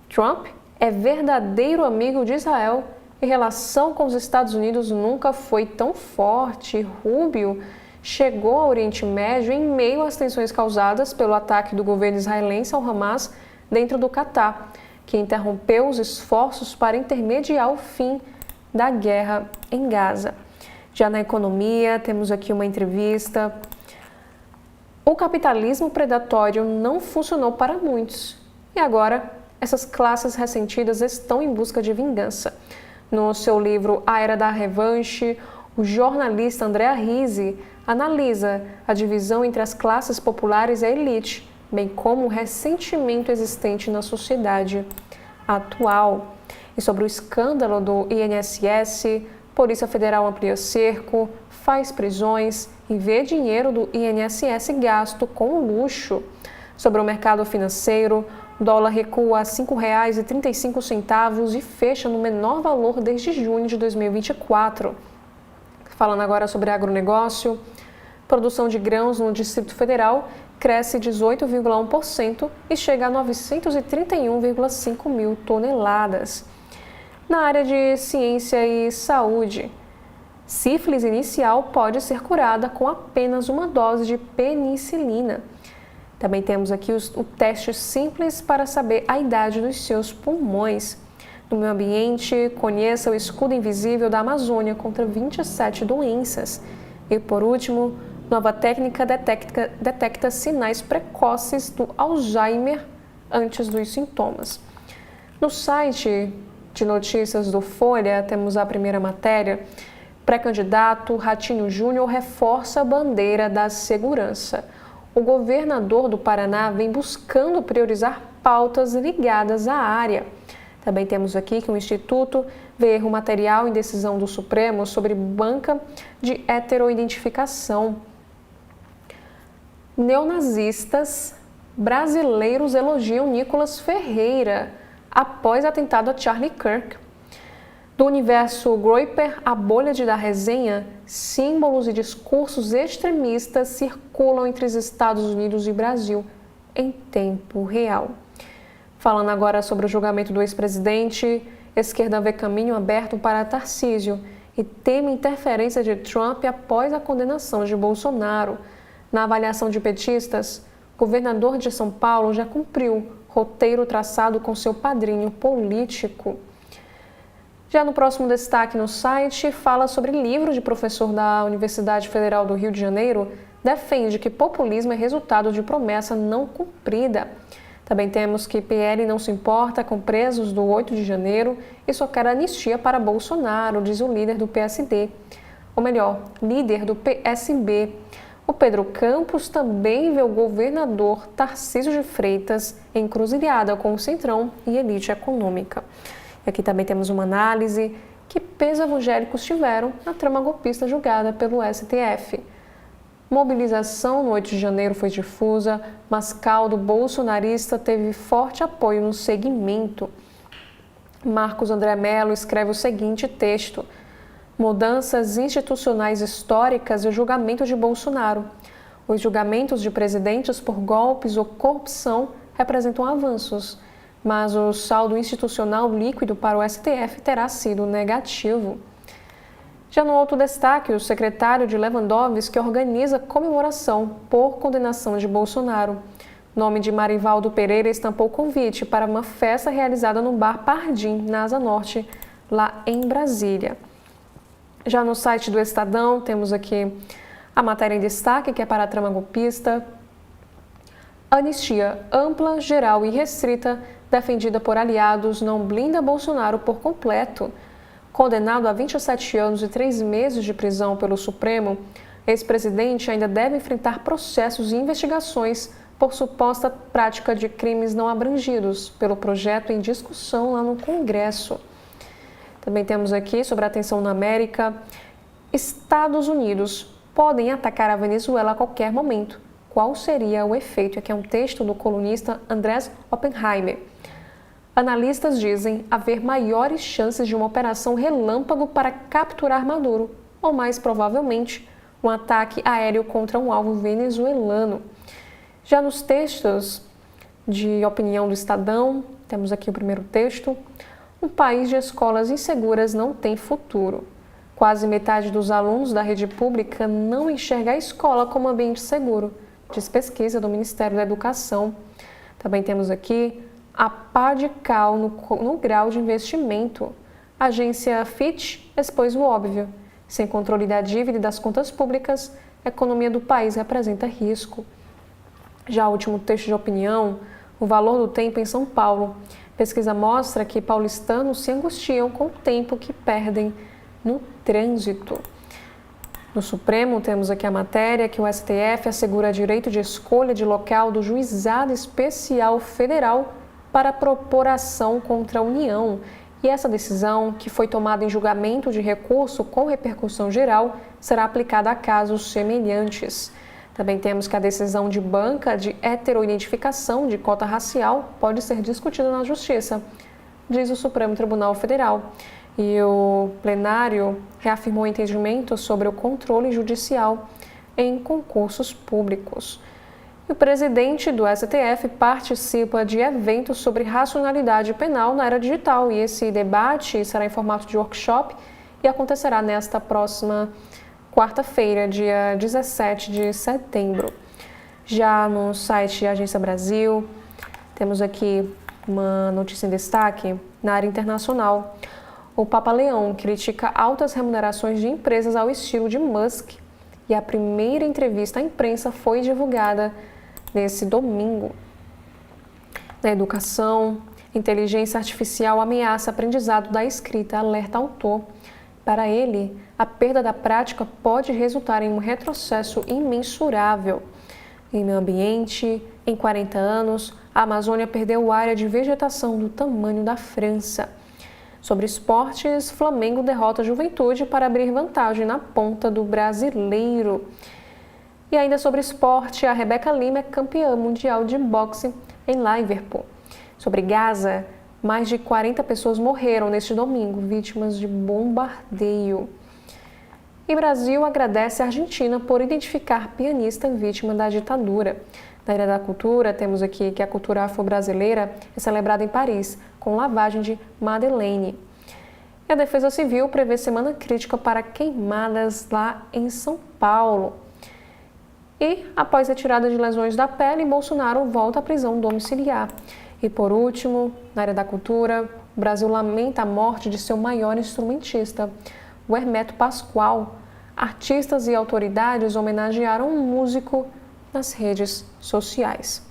Trump é verdadeiro amigo de Israel e relação com os Estados Unidos nunca foi tão forte. Rubio chegou ao Oriente Médio em meio às tensões causadas pelo ataque do governo israelense ao Hamas dentro do Catar, que interrompeu os esforços para intermediar o fim da guerra em Gaza. Já na economia, temos aqui uma entrevista. O capitalismo predatório não funcionou para muitos e agora essas classes ressentidas estão em busca de vingança. No seu livro A Era da Revanche, o jornalista Andrea Risi analisa a divisão entre as classes populares e a elite, bem como o ressentimento existente na sociedade atual. E sobre o escândalo do INSS, Polícia Federal amplia cerco, faz prisões e vê dinheiro do INSS gasto com luxo. Sobre o mercado financeiro, o dólar recua a R$ 5,35 e fecha no menor valor desde junho de 2024. Falando agora sobre agronegócio, produção de grãos no Distrito Federal cresce 18,1% e chega a 931,5 mil toneladas. Na área de ciência e saúde, sífilis inicial pode ser curada com apenas uma dose de penicilina. Também temos aqui o teste simples para saber a idade dos seus pulmões. No meio ambiente, conheça o escudo invisível da Amazônia contra 27 doenças. E por último, nova técnica detecta sinais precoces do Alzheimer antes dos sintomas. No site de notícias do Folha, temos a primeira matéria. Pré-candidato Ratinho Júnior reforça a bandeira da segurança. O governador do Paraná vem buscando priorizar pautas ligadas à área. Também temos aqui que o Instituto vê erro material em decisão do Supremo sobre banca de heteroidentificação. Neonazistas brasileiros elogiam Nicolas Ferreira após atentado a Charlie Kirk. Do universo Groyper, a bolha da resenha, símbolos e discursos extremistas circulam entre os Estados Unidos e Brasil em tempo real. Falando agora sobre o julgamento do ex-presidente, esquerda vê caminho aberto para Tarcísio e teme interferência de Trump após a condenação de Bolsonaro. Na avaliação de petistas, o governador de São Paulo já cumpriu roteiro traçado com seu padrinho político. Já no próximo destaque no site, fala sobre livro de professor da Universidade Federal do Rio de Janeiro, defende que populismo é resultado de promessa não cumprida. Também temos que PL não se importa com presos do 8 de janeiro e só quer anistia para Bolsonaro, diz o líder do PSD. Ou melhor, líder do PSB. O Pedro Campos também vê o governador Tarcísio de Freitas encruzilhada com o Centrão e elite econômica. E aqui também temos uma análise que pesos evangélicos tiveram na trama golpista julgada pelo STF. Mobilização no 8 de janeiro foi difusa, mas caldo bolsonarista teve forte apoio no segmento. Marcos André Mello escreve o seguinte texto: mudanças institucionais históricas e o julgamento de Bolsonaro. Os julgamentos de presidentes por golpes ou corrupção representam avanços, mas o saldo institucional líquido para o STF terá sido negativo. Já no outro destaque, o secretário de Lewandowski organiza comemoração por condenação de Bolsonaro. O nome de Marivaldo Pereira estampou convite para uma festa realizada no Bar Pardim, na Asa Norte, lá em Brasília. Já no site do Estadão, temos aqui a matéria em destaque, que é para a trama golpista. Anistia ampla, geral e restrita, defendida por aliados, não blinda Bolsonaro por completo. Condenado a 27 anos e 3 meses de prisão pelo Supremo, ex-presidente ainda deve enfrentar processos e investigações por suposta prática de crimes não abrangidos pelo projeto em discussão lá no Congresso. Também temos aqui sobre a tensão na América. Estados Unidos podem atacar a Venezuela a qualquer momento. Qual seria o efeito? Aqui é um texto do colunista Andrés Oppenheimer. Analistas dizem haver maiores chances de uma operação relâmpago para capturar Maduro, ou mais provavelmente, um ataque aéreo contra um alvo venezuelano. Já nos textos de opinião do Estadão, temos aqui o primeiro texto. Um país de escolas inseguras não tem futuro. Quase metade dos alunos da rede pública não enxerga a escola como ambiente seguro, diz pesquisa do Ministério da Educação. Também temos aqui a pá de cal no grau de investimento. A agência Fitch expôs o óbvio. Sem controle da dívida e das contas públicas, a economia do país representa risco. Já o último texto de opinião, o valor do tempo em São Paulo. Pesquisa mostra que paulistanos se angustiam com o tempo que perdem no trânsito. No Supremo, temos aqui a matéria que o STF assegura direito de escolha de local do Juizado Especial Federal para propor ação contra a União. E essa decisão, que foi tomada em julgamento de recurso com repercussão geral, será aplicada a casos semelhantes. Também temos que a decisão de banca de heteroidentificação de cota racial pode ser discutida na Justiça, diz o Supremo Tribunal Federal. E o plenário reafirmou o entendimento sobre o controle judicial em concursos públicos. O presidente do STF participa de eventos sobre racionalidade penal na era digital e esse debate será em formato de workshop e acontecerá nesta próxima quarta-feira, dia 17 de setembro. Já no site Agência Brasil, temos aqui uma notícia em destaque na área internacional. O Papa Leão critica altas remunerações de empresas ao estilo de Musk e a primeira entrevista à imprensa foi divulgada nesse domingo. Na educação, inteligência artificial ameaça aprendizado da escrita, alerta autor. Para ele, a perda da prática pode resultar em um retrocesso imensurável. Em meio ambiente, em 40 anos, a Amazônia perdeu área de vegetação do tamanho da França. Sobre esportes, Flamengo derrota a Juventude para abrir vantagem na ponta do Brasileiro. E ainda sobre esporte, a Rebeca Lima é campeã mundial de boxe em Liverpool. Sobre Gaza, mais de 40 pessoas morreram neste domingo, vítimas de bombardeio. E Brasil agradece a Argentina por identificar pianista vítima da ditadura. Na área da cultura, temos aqui que a cultura afro-brasileira é celebrada em Paris, com lavagem de Madeleine. E a Defesa Civil prevê semana crítica para queimadas lá em São Paulo. E, após retirada de lesões da pele, Bolsonaro volta à prisão domiciliar. E por último, na área da cultura, o Brasil lamenta a morte de seu maior instrumentista, o Hermeto Pascoal. Artistas e autoridades homenagearam um músico nas redes sociais.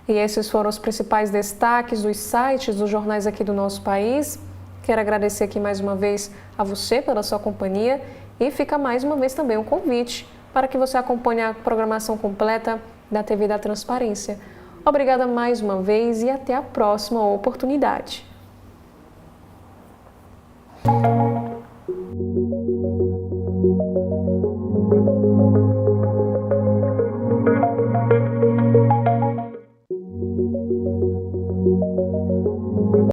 E esses foram os principais destaques dos sites dos jornais aqui do nosso país. Quero agradecer aqui mais uma vez a você pela sua companhia e fica mais uma vez também um convite para que você acompanhe a programação completa da TV da Transparência. Obrigada mais uma vez e até a próxima oportunidade.